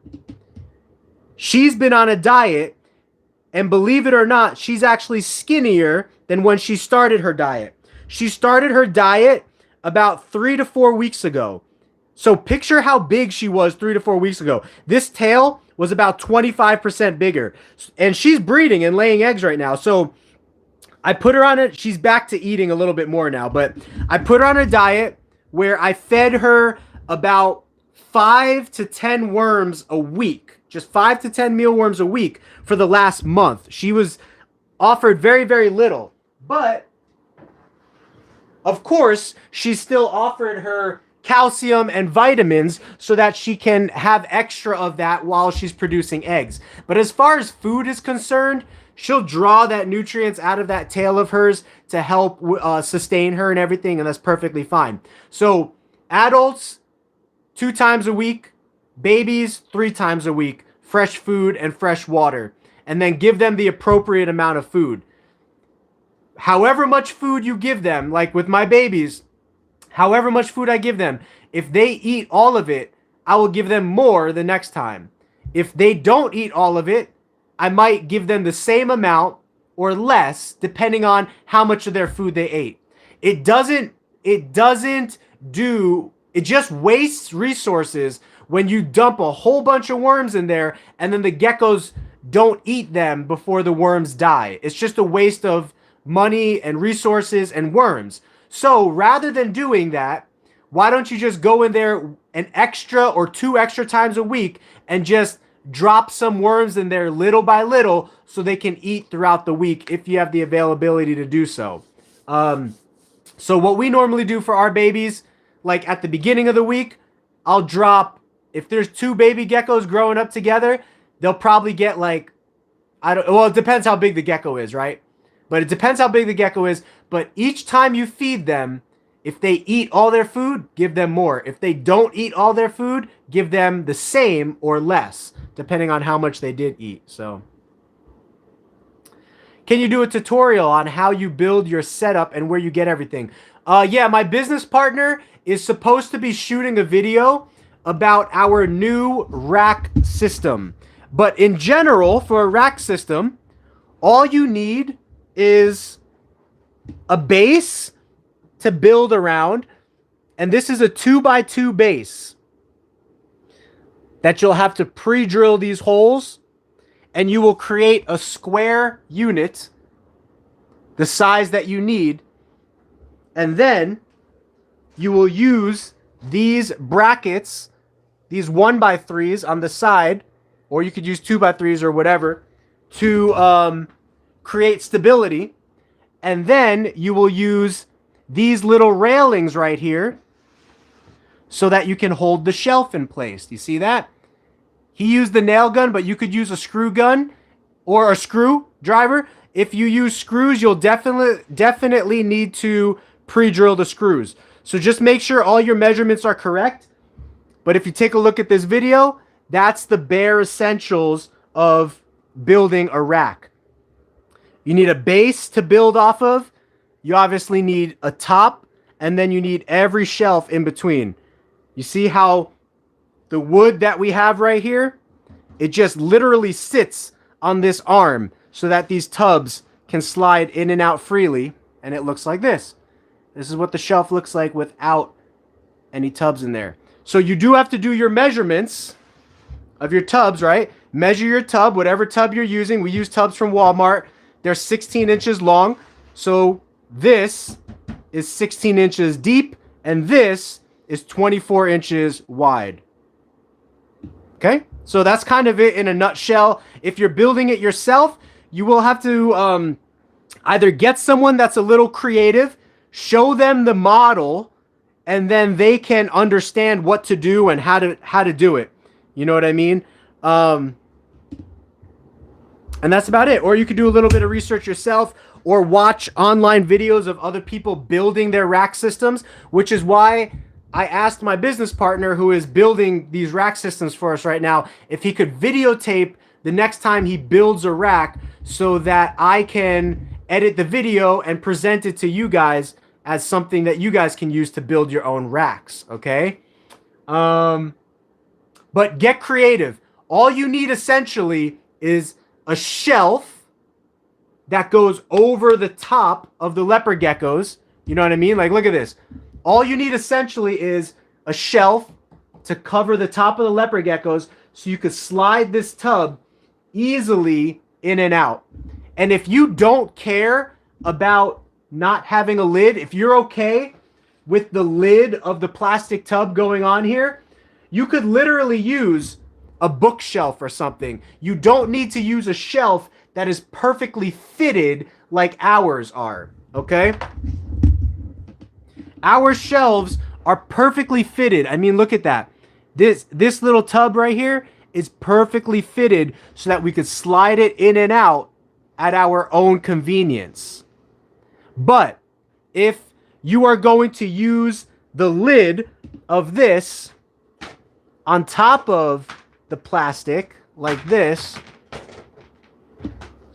she's been on a diet, and believe it or not, she's actually skinnier than when she started her diet. She started her diet about 3 to 4 weeks ago. So picture how big she was 3 to 4 weeks ago. This tail was about 25% bigger, and she's breeding and laying eggs right now. So I put her on it. She's back to eating a little bit more now, but I put her on a diet where I fed her about 5 to 10 worms a week, just 5 to 10 mealworms a week for the last month. She was offered very, very little, but of course, she still offered her calcium and vitamins so that she can have extra of that while she's producing eggs. But as far as food is concerned, she'll draw that nutrients out of that tail of hers to help sustain her and everything, and that's perfectly fine. So adults, 2 times a week. Babies, 3 times a week. Fresh food and fresh water. And then give them the appropriate amount of food. However much food you give them, like with my babies, however much food I give them, if they eat all of it, I will give them more the next time. If they don't eat all of it, I might give them the same amount or less depending on how much of their food they ate. It just wastes resources when you dump a whole bunch of worms in there and then the geckos don't eat them before the worms die. It's just a waste of money and resources and worms. So rather than doing that, why don't you just go in there an extra or 2 extra times a week and just drop some worms in there little by little so they can eat throughout the week if you have the availability to do so. So what we normally do for our babies, like at the beginning of the week, I'll drop, if there's 2 baby geckos growing up together, they'll probably get like, it depends how big the gecko is, right? But it depends how big the gecko is. But each time you feed them, if they eat all their food, give them more. If they don't eat all their food, give them the same or less, depending on how much they did eat. So, can you do a tutorial on how you build your setup and where you get everything? Yeah, my business partner is supposed to be shooting a video about our new rack system. But in general, for a rack system, all you need is a base to build around, and this is a 2x2 base that you'll have to pre-drill these holes, and you will create a square unit the size that you need, and then you will use these brackets, these 1x3s on the side, or you could use 2x3s or whatever, to create stability. And then you will use these little railings right here so that you can hold the shelf in place. Do you see that? He used the nail gun, but you could use a screw gun or a screwdriver. If you use screws, you'll definitely need to pre-drill the screws. So just make sure all your measurements are correct. But if you take a look at this video, that's the bare essentials of building a rack. You need a base to build off of. You obviously need a top, and then you need every shelf in between. You see how the wood that we have right here, it just literally sits on this arm so that these tubs can slide in and out freely, and it looks like this. This is what the shelf looks like without any tubs in there. So you do have to do your measurements of your tubs, right? Measure your tub, whatever tub you're using. We use tubs from Walmart. They're 16 inches long. So this is 16 inches deep, and this is 24 inches wide. Okay? So that's kind of it in a nutshell. If you're building it yourself, you will have to either get someone that's a little creative, show them the model, and then they can understand what to do and how to do it. You know what I mean? And that's about it. Or you could do a little bit of research yourself, or watch online videos of other people building their rack systems, which is why I asked my business partner, who is building these rack systems for us right now, if he could videotape the next time he builds a rack so that I can edit the video and present it to you guys as something that you guys can use to build your own racks, okay? But get creative. All you need essentially is a shelf that goes over the top of the leopard geckos. You know what I mean? Like, look at this. All you need essentially is a shelf to cover the top of the leopard geckos so you could slide this tub easily in and out. And if you don't care about not having a lid, if you're okay with the lid of the plastic tub going on here, you could literally use a bookshelf or something. You don't need to use a shelf that is perfectly fitted like ours are, okay? Our shelves are perfectly fitted. I mean, look at that. This little tub right here is perfectly fitted so that we could slide it in and out at our own convenience. But if you are going to use the lid of this on top of the plastic like this,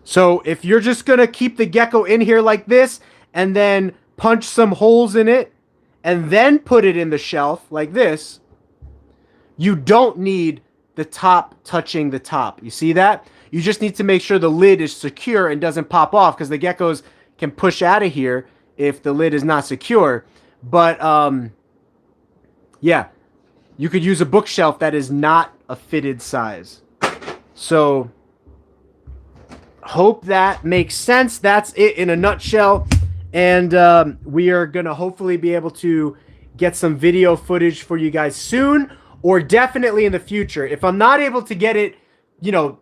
so if you're just going to keep the gecko in here like this and then punch some holes in it and then put it in the shelf like this, you don't need the top touching the top. You see that? You just need to make sure the lid is secure and doesn't pop off, because the geckos can push out of here if the lid is not secure. But yeah, you could use a bookshelf that is not a fitted size. So hope that makes sense. That's it in a nutshell. And we are going to hopefully be able to get some video footage for you guys soon, or definitely in the future. If I'm not able to get it, you know,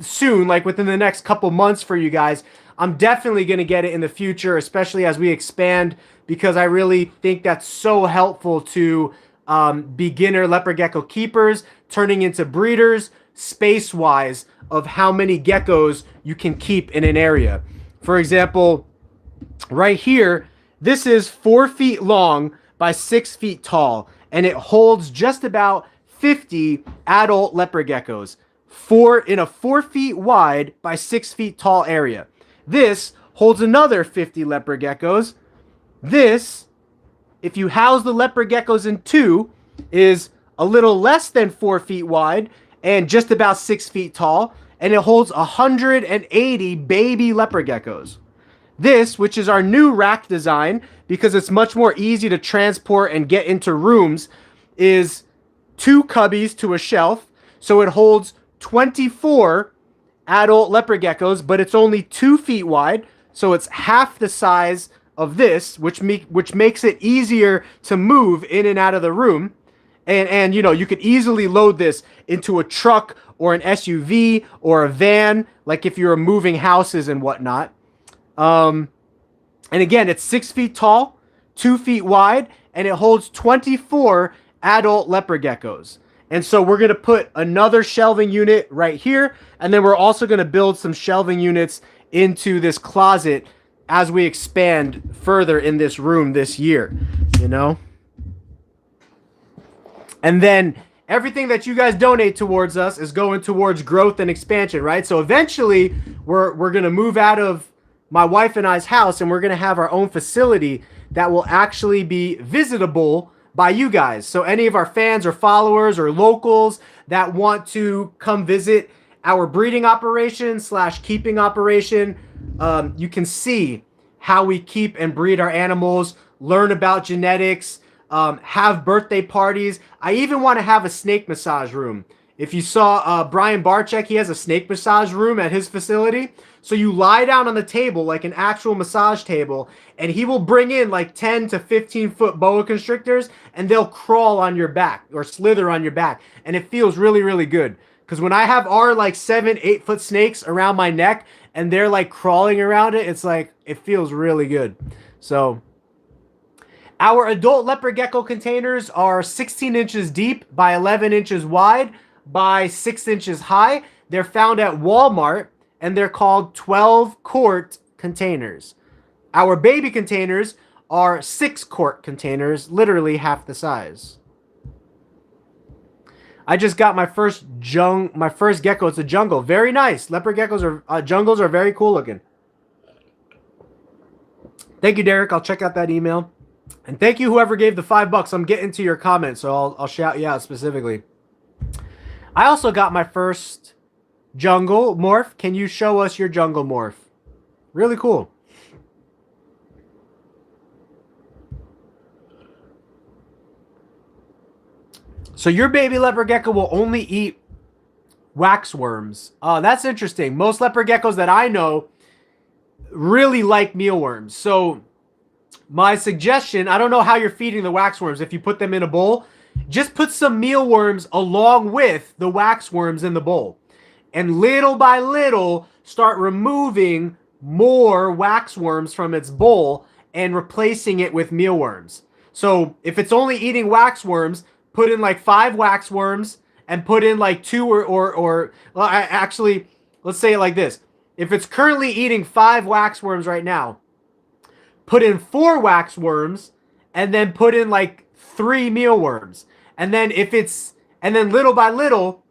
soon, like within the next couple months for you guys, I'm definitely going to get it in the future, especially as we expand, because I really think that's so helpful to beginner leopard gecko keepers turning into breeders, space-wise, of how many geckos you can keep in an area. For example, right here, this is 4 feet long by 6 feet tall, and it holds just about 50 adult leopard geckos in a 4 feet wide by 6 feet tall area. This holds another 50 leopard geckos. This, if you house the leopard geckos in two, is a little less than 4 feet wide and just about 6 feet tall, and it holds 180 baby leopard geckos. This, which is our new rack design, because it's much more easy to transport and get into rooms, is 2 cubbies to a shelf. So it holds 24 adult leopard geckos, but it's only 2 feet wide. So it's half the size of this, which makes it easier to move in and out of the room. And you know, you could easily load this into a truck or an SUV or a van, like if you're moving houses and whatnot. And again, it's 6 feet tall, 2 feet wide, and it holds 24 adult leopard geckos. And so we're going to put another shelving unit right here. And then we're also going to build some shelving units into this closet as we expand further in this room this year, you know? And then everything that you guys donate towards us is going towards growth and expansion, right? So eventually we're going to move out of my wife and I's house, and we're going to have our own facility that will actually be visitable by you guys. So any of our fans or followers or locals that want to come visit our breeding operation / keeping operation, you can see how we keep and breed our animals, learn about genetics, have birthday parties. I even want to have a snake massage room. If you saw Brian Barczyk, he has a snake massage room at his facility. So you lie down on the table like an actual massage table, and he will bring in like 10 to 15 foot boa constrictors, and they'll crawl on your back or slither on your back. And it feels really, really good. Because when I have our like 7-8 foot snakes around my neck and they're like crawling around it, it's like, it feels really good. So our adult leopard gecko containers are 16 inches deep by 11 inches wide by 6 inches high. They're found at Walmart, and they're called 12-quart containers. Our baby containers are 6-quart containers, literally half the size. I just got my first gecko. It's a jungle. Very nice. Leopard geckos are jungles are very cool looking. Thank you, Derek. I'll check out that email. And thank you, whoever gave the $5. I'm getting to your comments, so I'll shout you out specifically. I also got my first jungle morph. Can you show us your jungle morph? Really cool. So your baby leopard gecko will only eat waxworms. That's interesting. Most leopard geckos that I know really like mealworms. So my suggestion, I don't know how you're feeding the waxworms. If you put them in a bowl, just put some mealworms along with the waxworms in the bowl. And little by little, start removing more waxworms from its bowl and replacing it with mealworms. So if it's only eating waxworms, put in like 5 waxworms and put in like 2 or well, actually, let's say it like this. If it's currently eating 5 waxworms right now, put in 4 waxworms and then put in like 3 mealworms. And then little by little,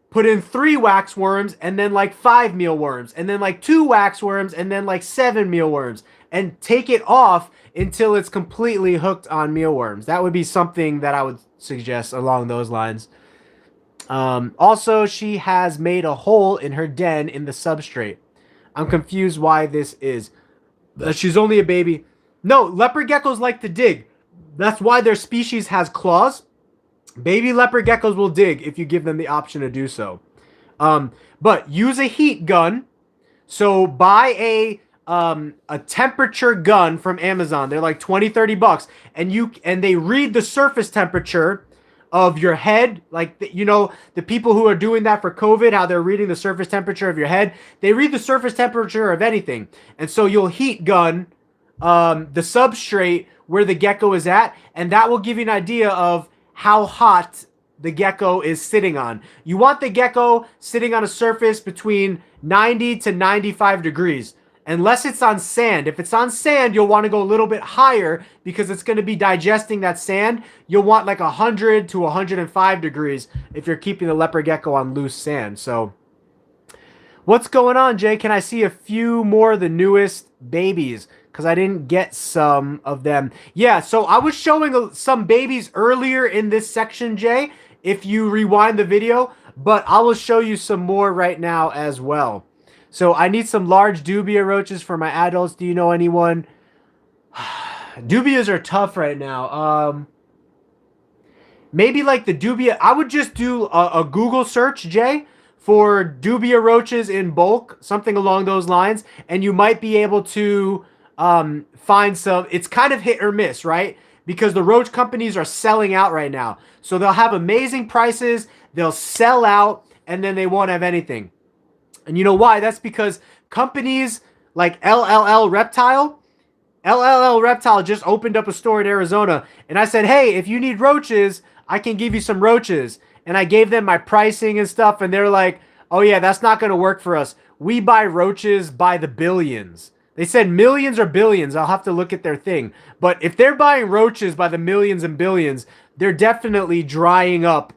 put in 3 waxworms and then like 5 mealworms, and then like 2 waxworms and then like 7 mealworms, and take it off until it's completely hooked on mealworms. That would be something that I would suggest along those lines. Also, she has made a hole in her den in the substrate. I'm confused why this is. She's only a baby. No, leopard geckos like to dig. That's why their species has claws. Baby leopard geckos will dig if you give them the option to do so. But use a heat gun. So buy a temperature gun from Amazon. They're like $20-$30, and they read the surface temperature of your head. Like the people who are doing that for COVID, how they're reading the surface temperature of your head. They read the surface temperature of anything, and so you'll heat gun the substrate where the gecko is at, and that will give you an idea of how hot the gecko is sitting on. You want the gecko sitting on a surface between 90 to 95 degrees, unless it's on sand. If it's on sand, you'll want to go a little bit higher because it's going to be digesting that sand. You'll want like 100 to 105 degrees if you're keeping the leopard gecko on loose sand. So what's going on, Jay? Can I see a few more of the newest babies? Because I didn't get some of them. Yeah, so I was showing some babies earlier in this section, Jay, if you rewind the video, but I will show you some more right now as well. So I need some large dubia roaches for my adults. Do you know anyone? Dubias are tough right now. Maybe like the dubia. I would just do a Google search, Jay, for dubia roaches in bulk, something along those lines, and you might be able to find some. It's kind of hit or miss, right? Because the roach companies are selling out right now. So they'll have amazing prices, they'll sell out, and then they won't have anything. And you know why? That's because companies like LLL Reptile just opened up a store in Arizona. And I said, hey, if you need roaches, I can give you some roaches. and I gave them my pricing and stuff, and they're like, oh yeah, that's not going to work for us. We buy roaches by the billions. They said millions or billions. I'll have to look at their thing. But if they're buying roaches by the millions and billions, they're definitely drying up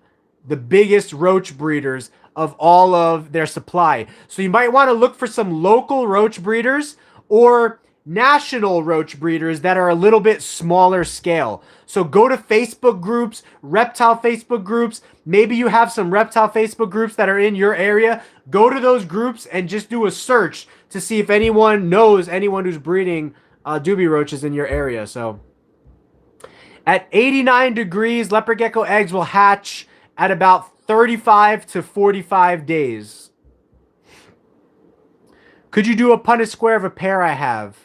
the biggest roach breeders of all of their supply. So you might want to look for some local roach breeders or national roach breeders that are a little bit smaller scale. So go to Facebook groups, reptile Facebook groups. Maybe you have some reptile Facebook groups that are in your area. Go to those groups and just do a search to see if anyone knows anyone who's breeding doobie roaches in your area. So at 89 degrees, leopard gecko eggs will hatch at about 35 to 45 days. Could you do a Punnett square of a pair I have?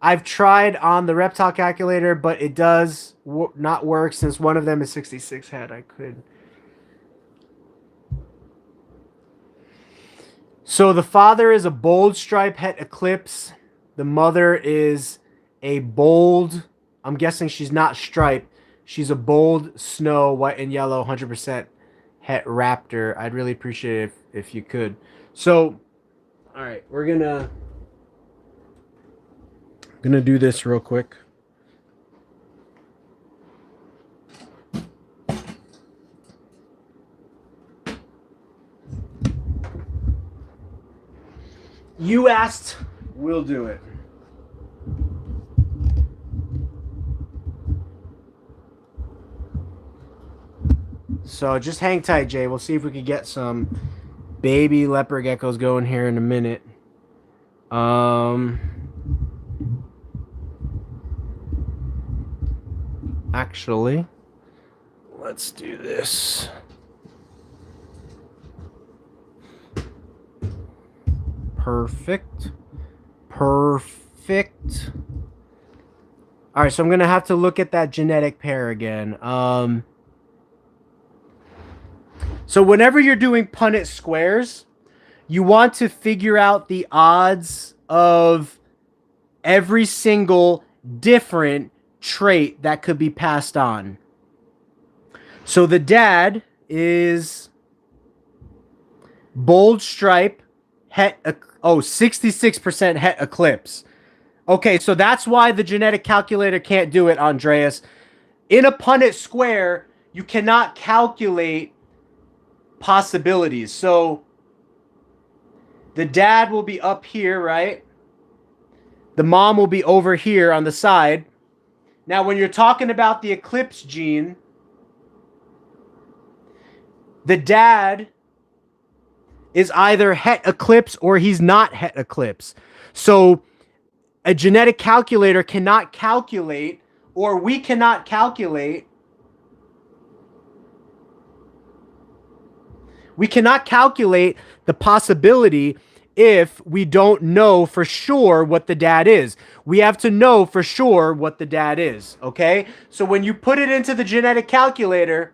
I've tried on the reptile calculator, but it does not work since one of them is 66 head. I could. So the father is a bold stripe het eclipse. The mother is a bold, I'm guessing she's not striped. She's a bold snow, white and yellow, 100% het raptor. I'd really appreciate it if you could. So, all right, we're gonna do this real quick. You asked, we'll do it. So just hang tight, Jay. We'll see if we can get some baby leopard geckos going here in a minute. Actually, let's do this. Perfect. Perfect. All right, so I'm going to have to look at that genetic pair again. So whenever you're doing Punnett squares, you want to figure out the odds of every single different trait that could be passed on. So the dad is bold stripe, het, 66% het eclipse. Okay, so that's why the genetic calculator can't do it, Andreas. In a Punnett square, you cannot calculate possibilities. So the dad will be up here, right? The mom will be over here on the side. Now, when you're talking about the eclipse gene, the dad is either het eclipse or he's not het eclipse. So a genetic calculator cannot calculate, or we cannot calculate. We cannot calculate the possibility if we don't know for sure what the dad is. We have to know for sure what the dad is, okay? So when you put it into the genetic calculator,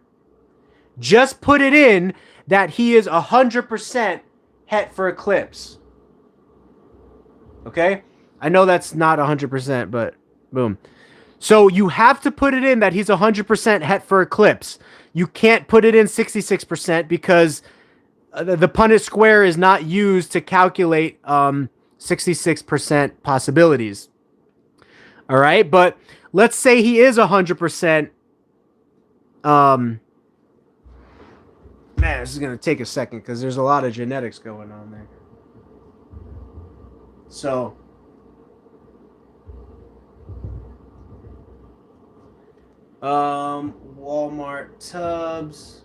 just put it in that he is 100% het for eclipse. Okay? I know that's not 100%, but boom. So you have to put it in that he's 100% het for eclipse. You can't put it in 66% because the Punnett square is not used to calculate 66% possibilities. All right, but let's say he is 100%. Man, this is going to take a second because there's a lot of genetics going on there. So Walmart tubs.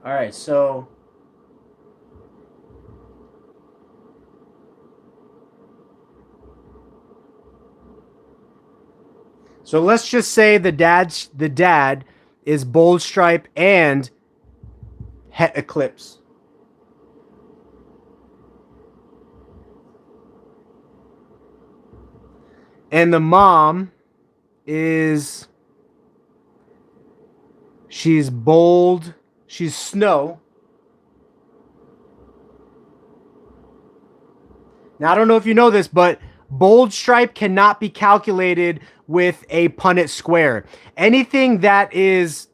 All right, so let's just say the dad is bold stripe and het eclipse. And the mom is She's bold. She's snow. Now, I don't know if you know this, but bold stripe cannot be calculated with a Punnett square. Anything that is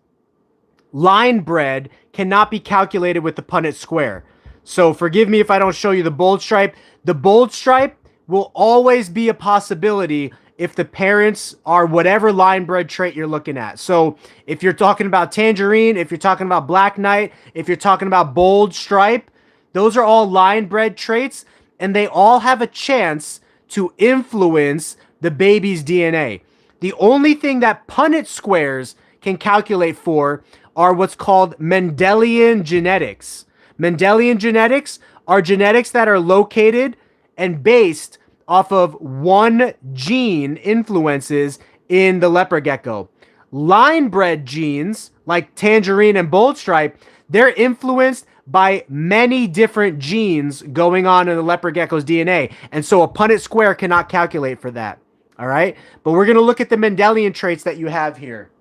line bred cannot be calculated with the Punnett square. So forgive me if I don't show you the bold stripe. The bold stripe will always be a possibility if the parents are whatever line bred trait you're looking at. So if you're talking about tangerine, if you're talking about black knight, if you're talking about bold stripe, those are all line bred traits, and they all have a chance to influence the baby's DNA. The only thing that Punnett squares can calculate for are what's called Mendelian genetics. Mendelian genetics are genetics that are located and based off of one gene influences in the leopard gecko. Line-bred genes, like tangerine and bold stripe, they're influenced by many different genes going on in the leopard gecko's DNA. And so a Punnett square cannot calculate for that. All right? But we're going to look at the Mendelian traits that you have here.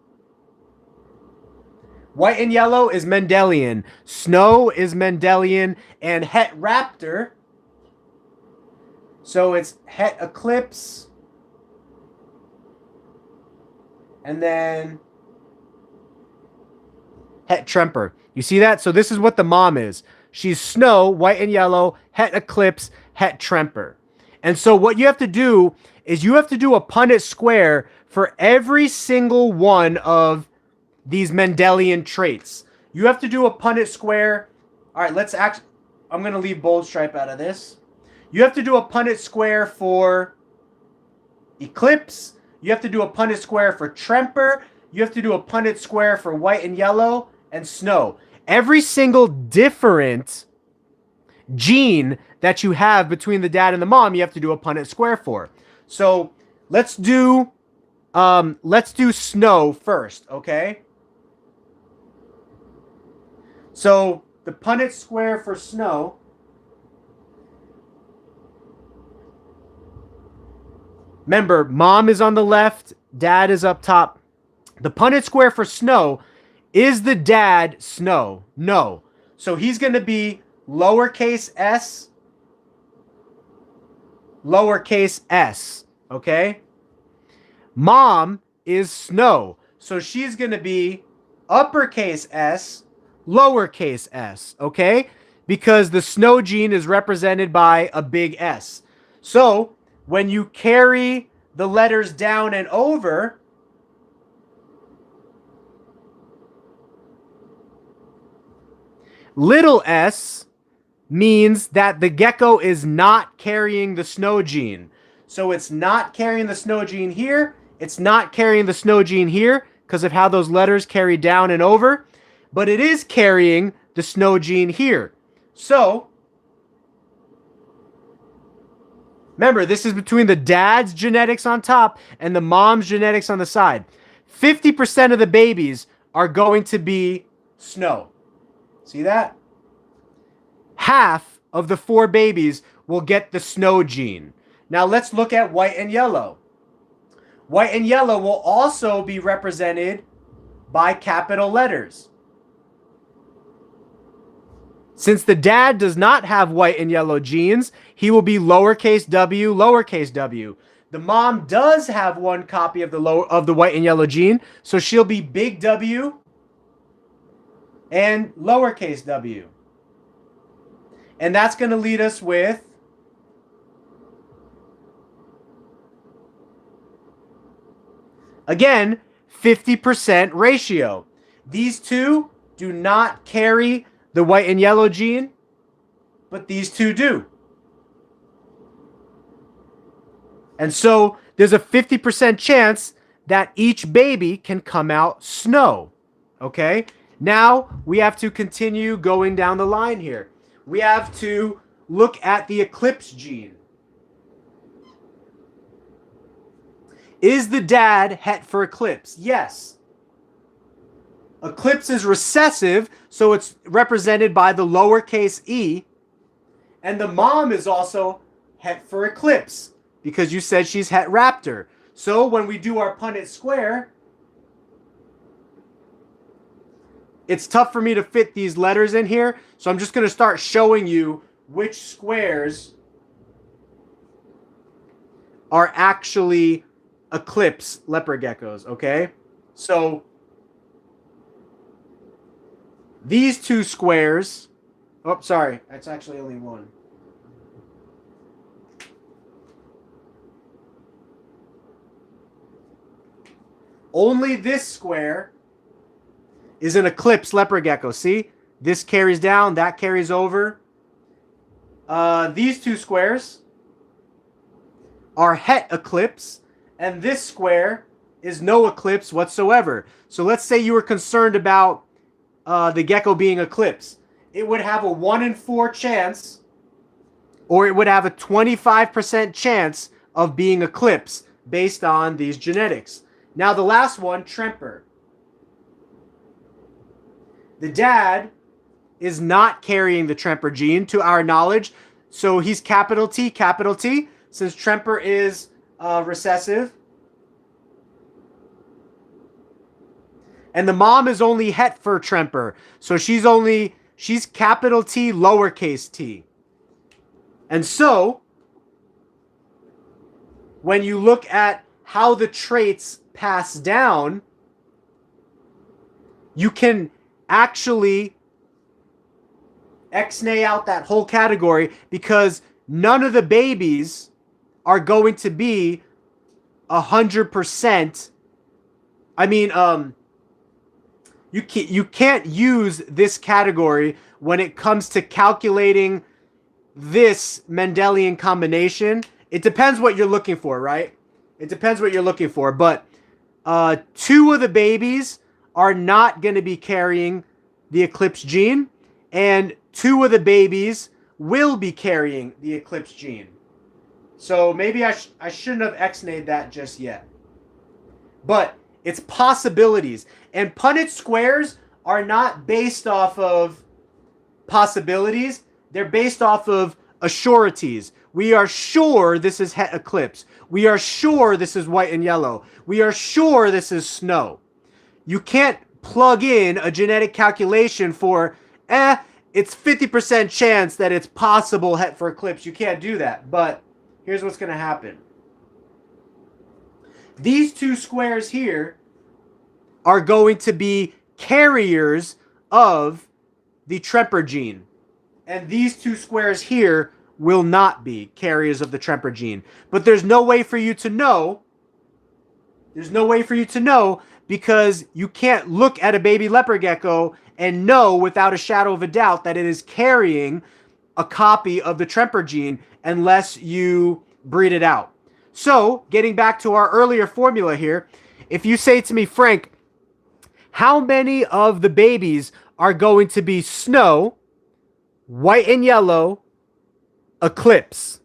White and yellow is Mendelian. Snow is Mendelian. And het raptor, so it's het eclipse. And then het tremper. You see that? So this is what the mom is. She's snow, white and yellow, het eclipse, het tremper. And so what you have to do is you have to do a Punnett square for every single one of these Mendelian traits. You have to do a Punnett square. All right, I'm going to leave bold stripe out of this. You have to do a Punnett square for eclipse. You have to do a Punnett square for tremper. You have to do a Punnett square for white and yellow and snow. Every single different gene that you have between the dad and the mom, you have to do a Punnett square for. So let's do snow first, okay? So the Punnett square for snow, remember, mom is on the left, dad is up top. The Punnett square for snow, is the dad snow? No. So he's going to be lowercase s, okay? Mom is snow. So she's going to be uppercase S, lowercase s, okay? Because the snow gene is represented by a big S. So when you carry the letters down and over, little s means that the gecko is not carrying the snow gene. So it's not carrying the snow gene here. It's not carrying the snow gene here because of how those letters carry down and over. But it is carrying the snow gene here. So remember, this is between the dad's genetics on top and the mom's genetics on the side. 50% of the babies are going to be snow. See that? Half of the 4 babies will get the snow gene. Now let's look at white and yellow. White and yellow will also be represented by capital letters. Since the dad does not have white and yellow genes, he will be lowercase w, lowercase w. The mom does have one copy of the white and yellow gene, so she'll be big W and lowercase w. And that's going to lead us with again, 50% ratio. These two do not carry the white and yellow gene, but these two do. And so there's a 50% chance that each baby can come out snow. Okay? Now we have to continue going down the line here. We have to look at the eclipse gene. Is the dad het for eclipse? Yes. Eclipse is recessive, so it's represented by the lowercase e. And the mom is also het for eclipse because you said she's het raptor. So when we do our Punnett square, it's tough for me to fit these letters in here, so I'm just going to start showing you which squares are actually eclipse leopard geckos, okay? So these two squares, oh, sorry, that's actually only one. Only this square is an eclipse leopard gecko. See? This carries down, that carries over. These two squares are het eclipse, and this square is no eclipse whatsoever. So let's say you were concerned about the gecko being eclipse. It would have a 1 in 4 chance, or it would have a 25% chance of being eclipse based on these genetics. Now the last one, Tremper. The dad is not carrying the Tremper gene to our knowledge, so he's capital T, since Tremper is recessive. And the mom is only het for Tremper, so she's capital T, lowercase t. And so, when you look at how the traits pass down, you can actually X-nay out that whole category, because none of the babies are going to be 100%. I mean, you can't use this category when it comes to calculating this Mendelian combination. It depends what you're looking for, right? It depends what you're looking for, but 2 of the babies are not going to be carrying the eclipse gene, and 2 of the babies will be carrying the eclipse gene. So maybe I shouldn't have X-nayed that just yet. But it's possibilities. And Punnett squares are not based off of possibilities. They're based off of assurities. We are sure this is het eclipse. We are sure this is white and yellow. We are sure this is snow. You can't plug in a genetic calculation for, it's 50% chance that it's possible het for eclipse. You can't do that. But here's what's going to happen. These 2 squares here are going to be carriers of the Tremper gene. And these 2 squares here will not be carriers of the Tremper gene. But there's no way for you to know. There's no way for you to know, because you can't look at a baby leopard gecko and know without a shadow of a doubt that it is carrying a copy of the Tremper gene unless you breed it out. So, getting back to our earlier formula here, if you say to me, Frank, how many of the babies are going to be snow, white and yellow, eclipse?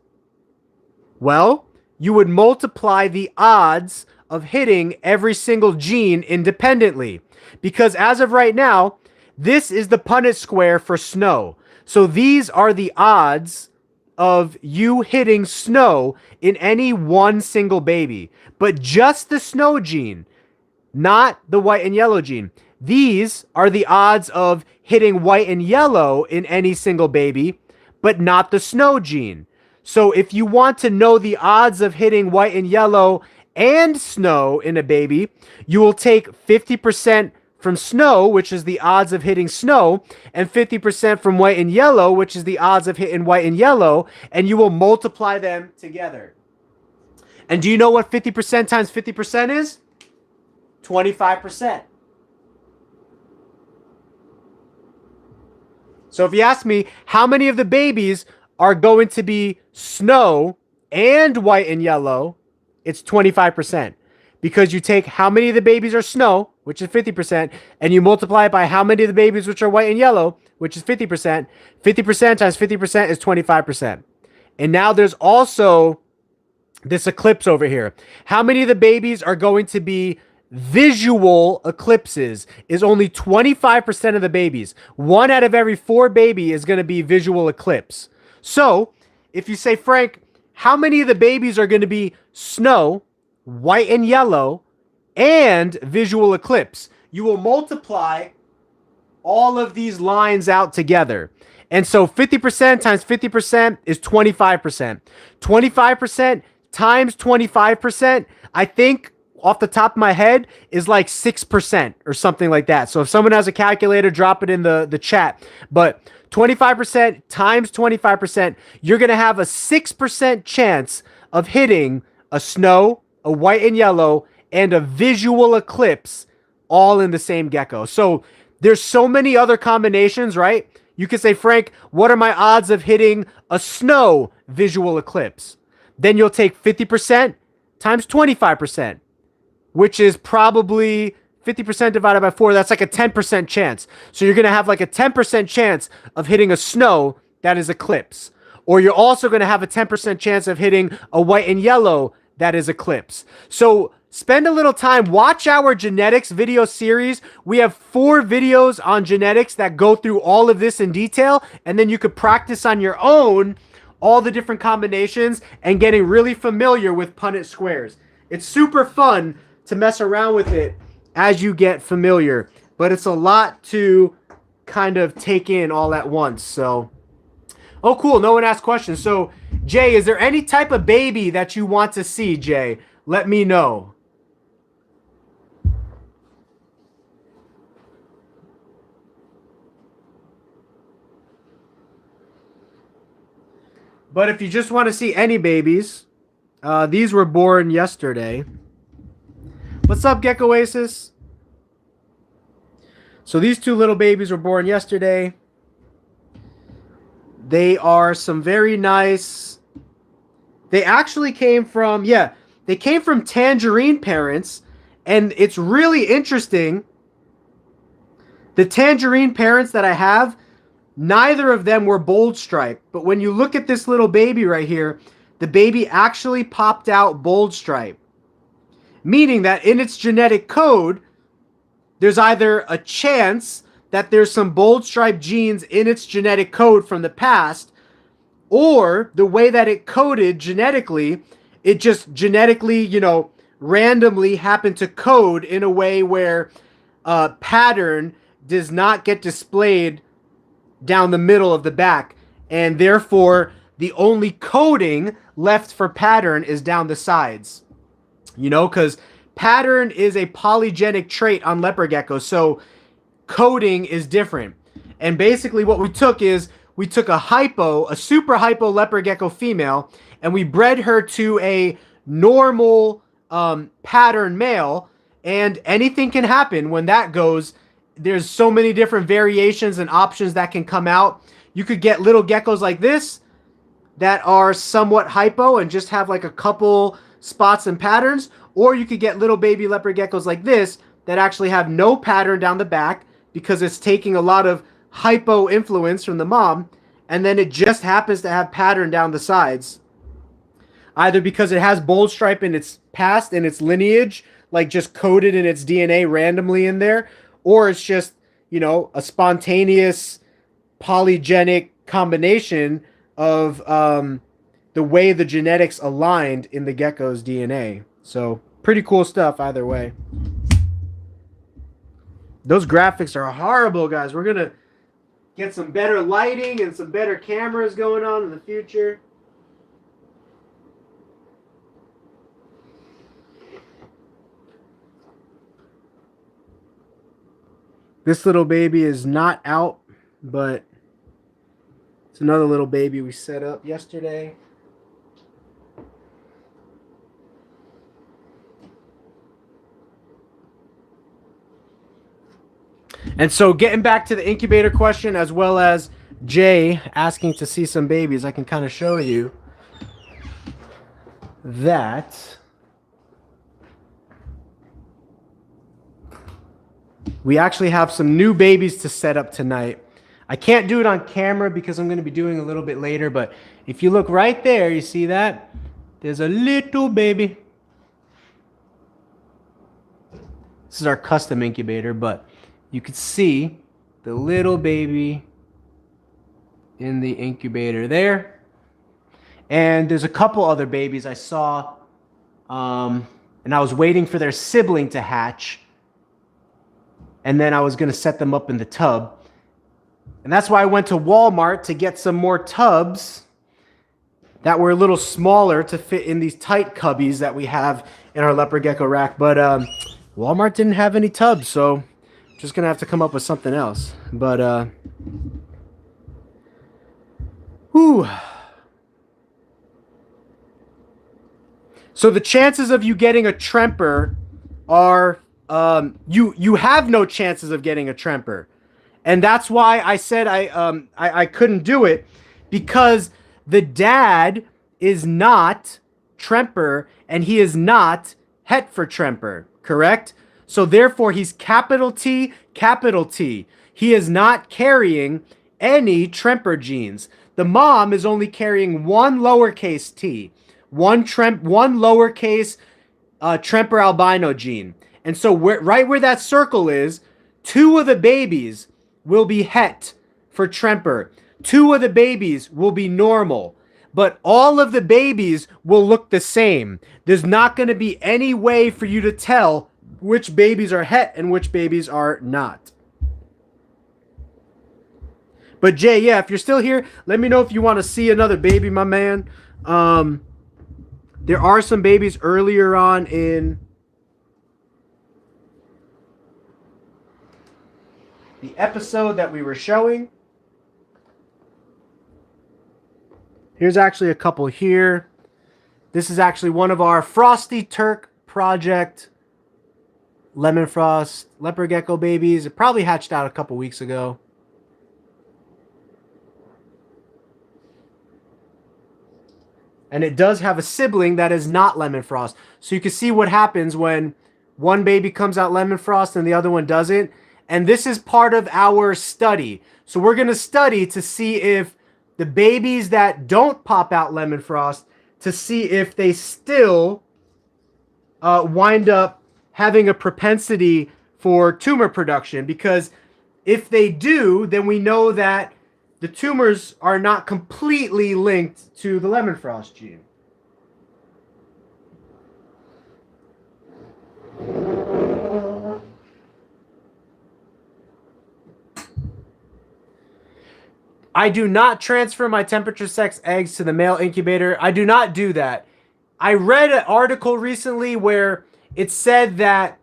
Well, you would multiply the odds of hitting every single gene independently. Because as of right now, this is the Punnett square for snow. So these are the odds of you hitting snow in any one single baby. But just the snow gene, not the white and yellow gene. These are the odds of hitting white and yellow in any single baby, but not the snow gene. So if you want to know the odds of hitting white and yellow and snow in a baby, you will take 50% from snow, which is the odds of hitting snow, and 50% from white and yellow, which is the odds of hitting white and yellow, and you will multiply them together. And do you know what 50% times 50% is? 25%. So if you ask me, how many of the babies are going to be snow and white and yellow, it's 25. Because you take how many of the babies are snow, which is 50%, and you multiply it by how many of the babies which are white and yellow, which is 50%. 50% times 50% is 25%. And now there's also this eclipse over here. How many of the babies are going to be visual eclipses? Is only 25% of the babies. 1 out of every 4 baby is going to be visual eclipse. So if you say, Frank, how many of the babies are going to be snow, white and yellow, and visual eclipse? You will multiply all of these lines out together. And so 50% times 50% is 25%. 25% times 25%, I think off the top of my head, is like 6% or something like that. So if someone has a calculator, drop it in the chat. But 25% times 25%, you're going to have a 6% chance of hitting a snow, a white and yellow, and a visual eclipse all in the same gecko. So there's so many other combinations, right? You could say, Frank, what are my odds of hitting a snow visual eclipse? Then you'll take 50% times 25%, which is probably 50% divided by 4. That's like a 10% chance. So you're going to have like a 10% chance of hitting a snow that is eclipse. Or you're also going to have a 10% chance of hitting a white and yellow that is eclipse. So spend a little time, watch our genetics video series. We have 4 videos on genetics that go through all of this in detail, and then you could practice on your own all the different combinations and getting really familiar with Punnett squares. It's super fun to mess around with it as you get familiar, but it's a lot to kind of take in all at once. So, oh cool, no one asked questions. So Jay, is there any type of baby that you want to see, Jay? Let me know. But if you just want to see any babies, these were born yesterday. What's up, Gecko Oasis? So these 2 little babies were born yesterday. They are some very nice. They actually came from, they came from tangerine parents. And it's really interesting. The tangerine parents that I have, neither of them were bold stripe. But when you look at this little baby right here, the baby actually popped out bold stripe. Meaning that in its genetic code, there's either a chance that there's some bold stripe genes in its genetic code from the past, or the way that it coded genetically, it just genetically, randomly happened to code in a way where pattern does not get displayed down the middle of the back, and therefore the only coding left for pattern is down the sides. Because pattern is a polygenic trait on leopard geckos, so coding is different. And basically what we took is we took a super hypo leopard gecko female, and we bred her to a normal pattern male, and anything can happen when that goes. There's so many different variations and options that can come out. You could get little geckos like this that are somewhat hypo and just have like a couple spots and patterns, or you could get little baby leopard geckos like this that actually have no pattern down the back because it's taking a lot of hypo influence from the mom, and then it just happens to have pattern down the sides, either because it has bold stripe in its past, in its lineage, like just coded in its DNA randomly in there, or it's just, a spontaneous polygenic combination of the way the genetics aligned in the gecko's DNA. So pretty cool stuff either way. Those graphics are horrible, guys. We're going to get some better lighting and some better cameras going on in the future. This little baby is not out, but it's another little baby we set up yesterday. And so getting back to the incubator question, as well as Jay asking to see some babies, I can kind of show you that we actually have some new babies to set up tonight. I can't do it on camera because I'm going to be doing a little bit later, but if you look right there, you see that? There's a little baby. This is our custom incubator, but you could see the little baby in the incubator there. And there's a couple other babies I saw, and I was waiting for their sibling to hatch. and then I was going to set them up in the tub. And that's why I went to Walmart to get some more tubs that were a little smaller to fit in these tight cubbies that we have in our leopard gecko rack. But Walmart didn't have any tubs, so I'm just going to have to come up with something else. But, whew. So the chances of you getting a tremper are, you have no chances of getting a tremper. And that's why I said I couldn't do it, because the dad is not tremper and he is not het for tremper, correct? So therefore he's capital T, capital T. He is not carrying any tremper genes. The mom is only carrying one lowercase t, one lowercase tremper albino gene. And so right where that circle is, 2 of the babies will be het for tremper. 2 of the babies will be normal, but all of the babies will look the same. There's not going to be any way for you to tell which babies are het and which babies are not. But Jay, yeah, if you're still here, let me know if you want to see another baby, my man. There are some babies earlier on in the episode that we were showing. Here's actually a couple here. This is actually one of our Frosty Turk Project Lemon Frost leopard gecko babies. It probably hatched out a couple weeks ago. And it does have a sibling that is not lemon frost. So you can see what happens when one baby comes out lemon frost and the other one doesn't. And this is part of our study. So we're going to study to see if the babies that don't pop out lemon frost, to see if they still wind up having a propensity for tumor production. Because if they do, then we know that the tumors are not completely linked to the lemon frost gene. I do not transfer my temperature sex eggs to the male incubator. I do not do that. I read an article recently where it said that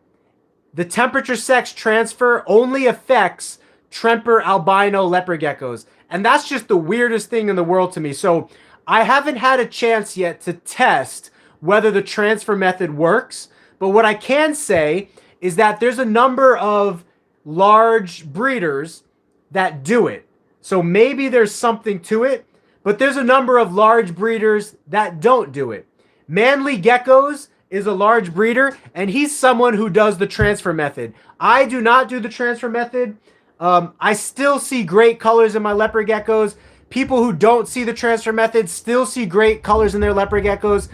the temperature sex transfer only affects tremper albino leopard geckos. And that's just the weirdest thing in the world to me. So I haven't had a chance yet to test whether the transfer method works. But what I can say is that there's a number of large breeders that do it. So maybe there's something to it, but there's a number of large breeders that don't do it. Manly Geckos is a large breeder, and he's someone who does the transfer method. I do not do the transfer method. I still see great colors in my leopard geckos. People who don't see the transfer method still see great colors in their leopard geckos.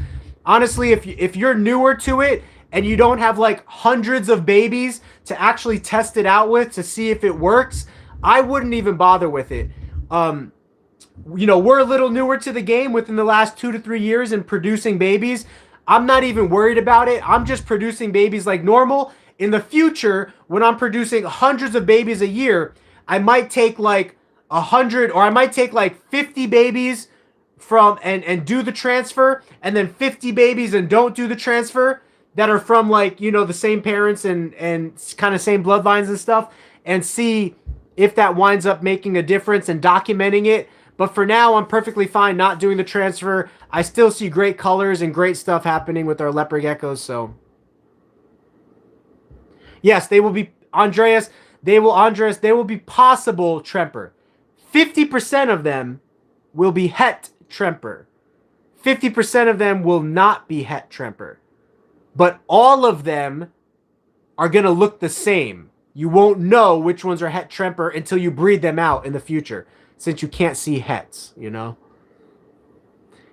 Honestly, if you're newer to it and you don't have like hundreds of babies to actually test it out with to see if it works, I wouldn't even bother with it. You know, we're a little newer to the game within the last 2 to 3 years in producing babies. I'm not even worried about it. I'm just producing babies like normal. In the future, when I'm producing hundreds of babies a year, I might take like 100 or I might take like 50 babies from and do the transfer, and then 50 babies and don't do the transfer that are from like, you know, the same parents and kind of same bloodlines and stuff, and see if that winds up making a difference and documenting it. But for now, I'm perfectly fine not doing the transfer. I still see great colors and great stuff happening with our leopard geckos. So yes, they will be, Andreas, they will be possible tremper. 50% of them will be het tremper. 50% of them will not be het tremper. But all of them are going to look the same. You won't know which ones are het tremper until you breed them out in the future, since you can't see hets, you know?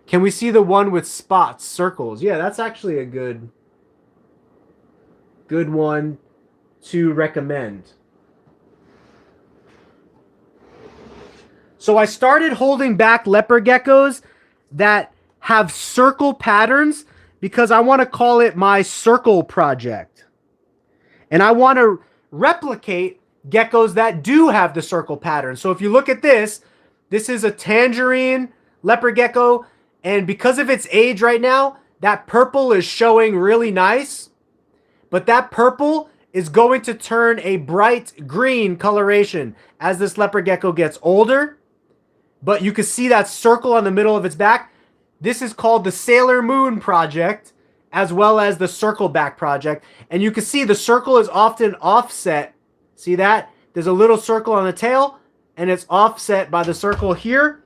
Can we see the one with spots, circles? Yeah, that's actually a good one to recommend. So I started holding back leopard geckos that have circle patterns because I want to call it my circle project. And I want to replicate geckos that do have the circle pattern. So if you look at this, this is a tangerine leopard gecko, and because of its age right now, that purple is showing really nice, but that purple is going to turn a bright green coloration as this leopard gecko gets older. But you can see that circle on the middle of its back. This is called the Sailor Moon project, as well as the circle back project. And you can see the circle is often offset. See that? There's a little circle on the tail, and it's offset by the circle here,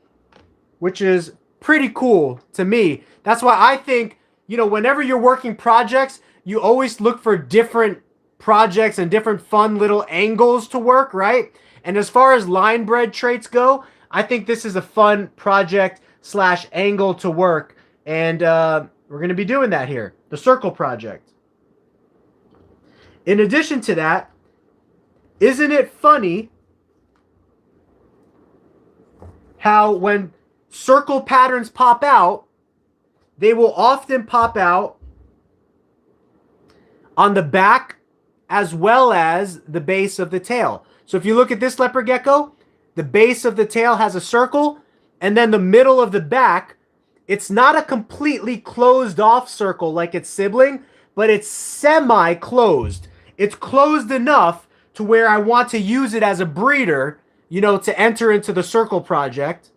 which is pretty cool to me. That's why I think, you know, whenever you're working projects, you always look for different projects and different fun little angles to work, right? And as far as line bred traits go, I think this is a fun project / angle to work. And we're going to be doing that here, the circle project. In addition to that, isn't it funny how when circle patterns pop out, they will often pop out on the back as well as the base of the tail. So if you look at this leopard gecko, the base of the tail has a circle, and then the middle of the back, it's not a completely closed off circle like its sibling, but it's semi-closed. It's closed enough to where I want to use it as a breeder, you know, to enter into the circle project.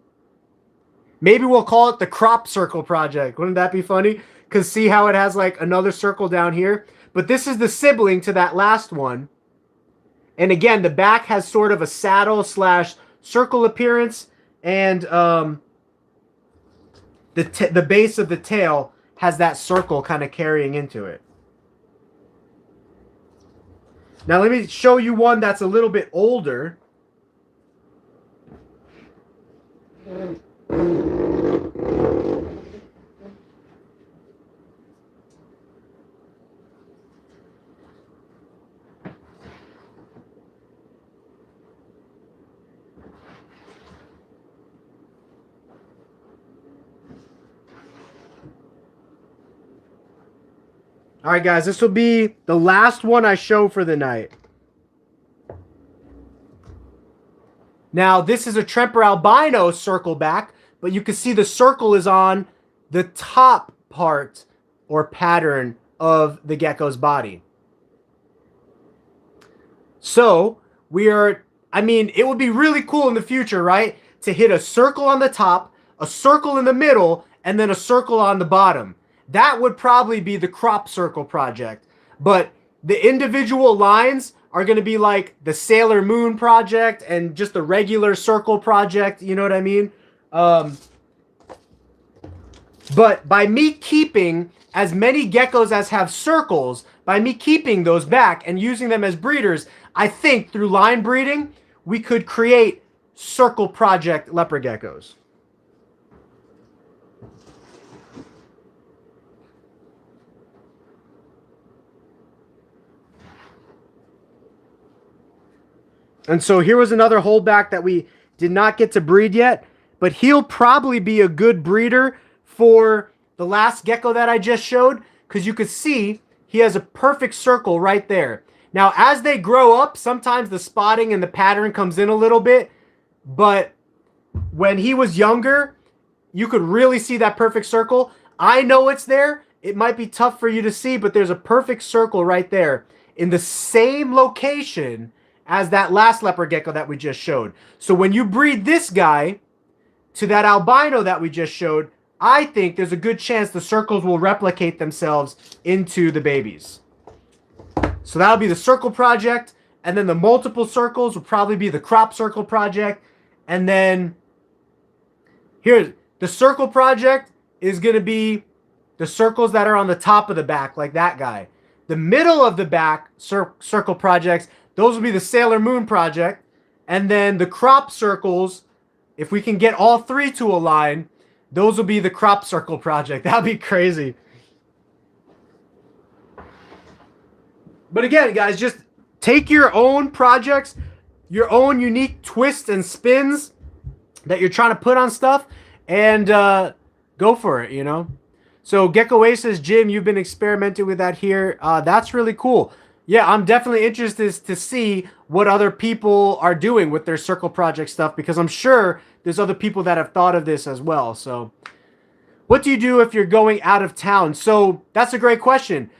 Maybe we'll call it the crop circle project. Wouldn't that be funny? Because see how it has like another circle down here? But this is the sibling to that last one. And again, the back has sort of a saddle / circle appearance. And the base of the tail has that circle kind of carrying into it. Now let me show you one that's a little bit older. All right, guys, this will be the last one I show for the night. Now, this is a Tremper albino circle back, but you can see the circle is on the top part or pattern of the gecko's body. So, I mean, it would be really cool in the future, right? To hit a circle on the top, a circle in the middle, and then a circle on the bottom. That would probably be the crop circle project. But the individual lines are going to be like the Sailor Moon project and just the regular circle project. You know what I mean? But by me keeping as many geckos as have circles, by me keeping those back and using them as breeders, I think through line breeding, we could create circle project leopard geckos. And so here was another holdback that we did not get to breed yet, but he'll probably be a good breeder for the last gecko that I just showed, because you could see he has a perfect circle right there. Now, as they grow up, sometimes the spotting and the pattern comes in a little bit, but when he was younger, you could really see that perfect circle. I know it's there. It might be tough for you to see, but there's a perfect circle right there in the same location as that last leopard gecko that we just showed. So when you breed this guy to that albino that we just showed, I think there's a good chance the circles will replicate themselves into the babies. So that'll be the circle project, and then the multiple circles will probably be the crop circle project. And then here, the circle project is going to be the circles that are on the top of the back, like that guy. The middle of the back circle projects, those will be the Sailor Moon project. And then the crop circles, if we can get all three to align, those will be the crop circle project. That'd be crazy. But again, guys, just take your own projects, your own unique twists and spins that you're trying to put on stuff, and go for it, you know? So Gecko Aces, Jim, you've been experimenting with that here. That's really cool. Yeah, I'm definitely interested to see what other people are doing with their circle project stuff, because I'm sure there's other people that have thought of this as well. So, what do you do if you're going out of town? So, that's a great question.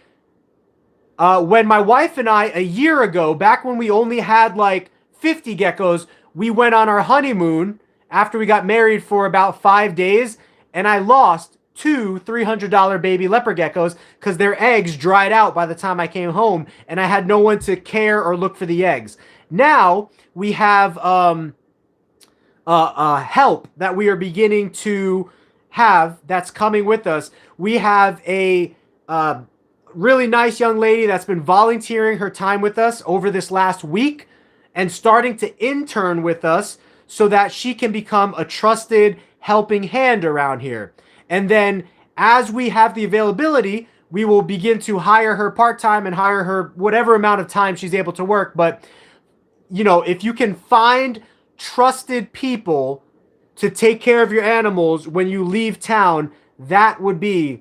When my wife and I, a year ago, back when we only had like 50 geckos, we went on our honeymoon after we got married for about 5 days, and I lost two $300 baby leopard geckos because their eggs dried out by the time I came home, and I had no one to care or look for the eggs. Now we have help that we are beginning to have that's coming with us. We have a really nice young lady that's been volunteering her time with us over this last week and starting to intern with us so that she can become a trusted helping hand around here. And then as we have the availability, we will begin to hire her part-time and hire her whatever amount of time she's able to work. But, you know, if you can find trusted people to take care of your animals when you leave town, that would be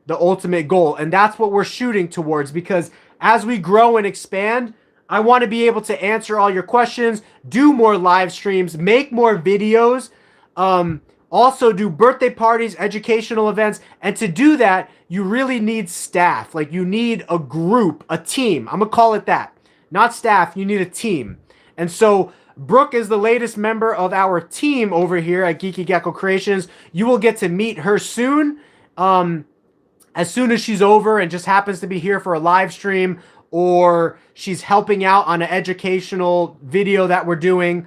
the ultimate goal. And that's what we're shooting towards, because as we grow and expand, I want to be able to answer all your questions, do more live streams, make more videos, also do birthday parties, educational events. And to do that, you really need staff. Like, you need a group, a team. I'm going to call it that. Not staff, you need a team. And so Brooke is the latest member of our team over here at GeekyGeckoCreations. You will get to meet her soon. As soon as she's over and just happens to be here for a live stream, or she's helping out on an educational video that we're doing,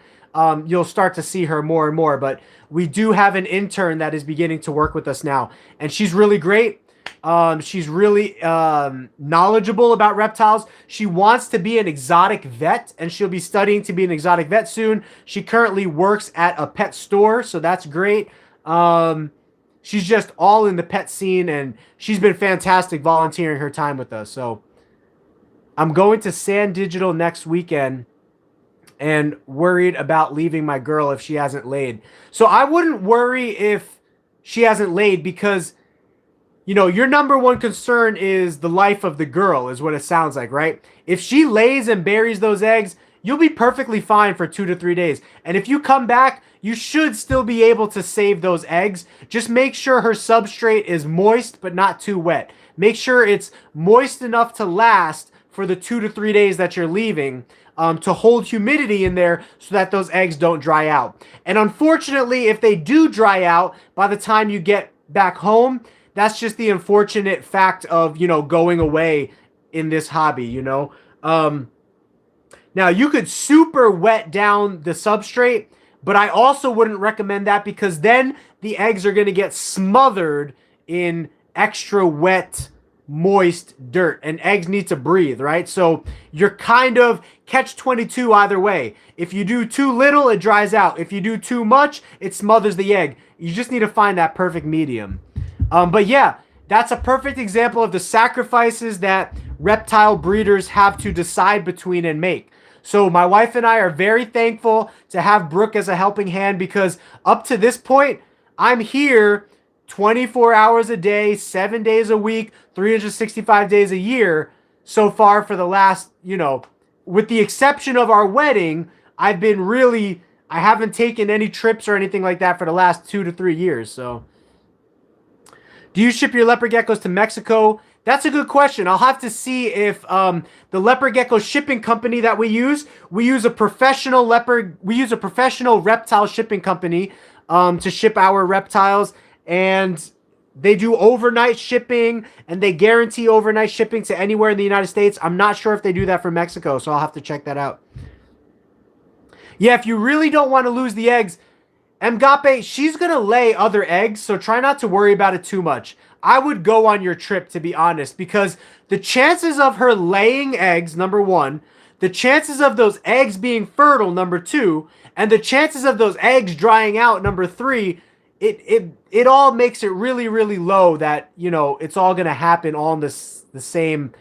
you'll start to see her more and more. But we do have an intern that is beginning to work with us now, and she's really great. She's really knowledgeable about reptiles. She wants to be an exotic vet, and she'll be studying to be an exotic vet soon. She currently works at a pet store, so that's great. She's just all in the pet scene, and she's been fantastic volunteering her time with us. So I'm going to Sand Digital next weekend and worried about leaving my girl if she hasn't laid. So I wouldn't worry if she hasn't laid, because, you know, your number one concern is the life of the girl, is what it sounds like, right? If she lays and buries those eggs, you'll be perfectly fine for 2 to 3 days. And if you come back, you should still be able to save those eggs. Just make sure her substrate is moist but not too wet. Make sure it's moist enough to last for the 2 to 3 days that you're leaving, to hold humidity in there so that those eggs don't dry out. And unfortunately, if they do dry out by the time you get back home, that's just the unfortunate fact of, you know, going away in this hobby, you know. Now, you could super wet down the substrate, but I also wouldn't recommend that, because then the eggs are going to get smothered in extra wet, moist dirt, and eggs need to breathe, right? So you're kind of catch-22 either way. If you do too little, it dries out. If you do too much, it smothers the egg. You just need to find that perfect medium. But yeah, that's a perfect example of the sacrifices that reptile breeders have to decide between and make. So my wife and I are very thankful to have Brooke as a helping hand, because up to this point, I'm here 24 hours a day, 7 days a week, 365 days a year so far for the last, you know, with the exception of our wedding, I haven't taken any trips or anything like that for the last 2 to 3 years. So, do you ship your leopard geckos to Mexico? That's a good question. I'll have to see if the leopard gecko shipping company that we use a professional reptile shipping company to ship our reptiles, and they do overnight shipping, and they guarantee overnight shipping to anywhere in the United States. I'm not sure if they do that for Mexico, so I'll have to check that out. Yeah, if you really don't want to lose the eggs, Mgape, she's going to lay other eggs, so try not to worry about it too much. I would go on your trip, to be honest, because the chances of her laying eggs, number one, the chances of those eggs being fertile, number two, and the chances of those eggs drying out, number three, it all makes it really, really low that, you know, it's all going to happen all at the same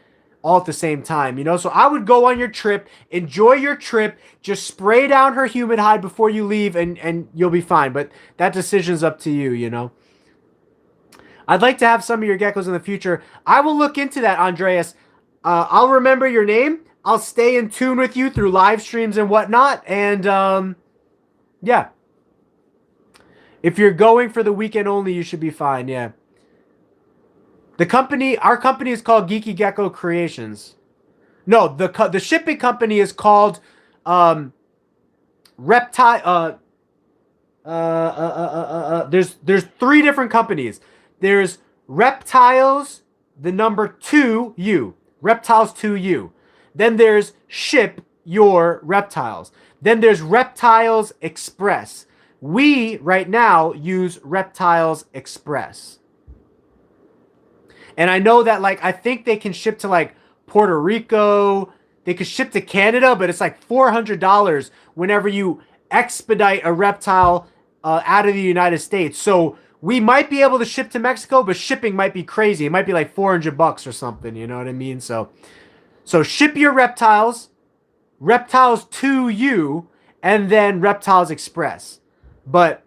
time, you know. So I would go on your trip, enjoy your trip, just spray down her humid hide before you leave, and you'll be fine. But that decision's up to you, you know. I'd like to have some of your geckos in the future. I will look into that, Andreas. I'll remember your name. I'll stay in tune with you through live streams and whatnot. And yeah, if you're going for the weekend only, you should be fine. Yeah. Our company is called GeekyGeckoCreations. No, the shipping company is called Reptile. There's three different companies. There's Reptiles, the number 2U. Reptiles 2U. Then there's Ship Your Reptiles. Then there's Reptiles Express. We right now use Reptiles Express. And I know that, like, I think they can ship to like Puerto Rico. They could ship to Canada, but it's like $400 whenever you expedite a reptile out of the United States. So we might be able to ship to Mexico, but shipping might be crazy. It might be like $400 or something. You know what I mean? So Ship Your Reptiles, Reptiles 2U, and then Reptiles Express. But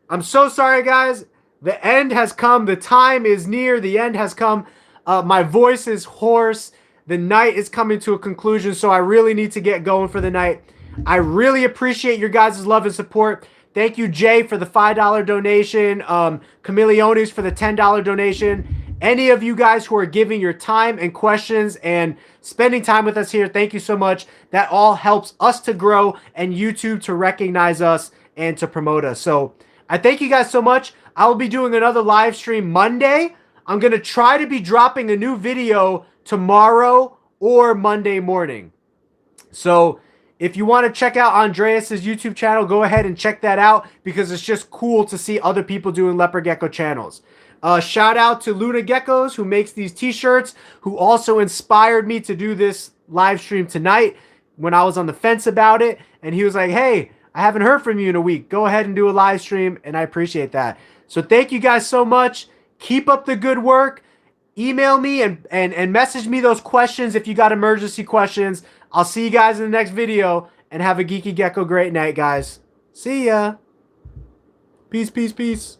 I'm so sorry, guys. The end has come. The time is near. The end has come. My voice is hoarse. The night is coming to a conclusion, so I really need to get going for the night. I really appreciate your guys' love and support. Thank you, Jay, for the $5 donation. Chameleones for the $10 donation. Any of you guys who are giving your time and questions and spending time with us here, thank you so much. That all helps us to grow and YouTube to recognize us and to promote us. So I thank you guys so much. I will be doing another live stream Monday. I'm going to try to be dropping a new video tomorrow or Monday morning. So if you want to check out Andreas's YouTube channel, go ahead and check that out because it's just cool to see other people doing leopard gecko channels. Shout out to Luna Geckos, who makes these t-shirts, who also inspired me to do this live stream tonight when I was on the fence about it. And he was like, hey, I haven't heard from you in a week. Go ahead and do a live stream, and I appreciate that. So thank you guys so much. Keep up the good work. Email me and message me those questions if you got emergency questions. I'll see you guys in the next video, and have a Geeky Gecko great night, guys. See ya. Peace, peace, peace.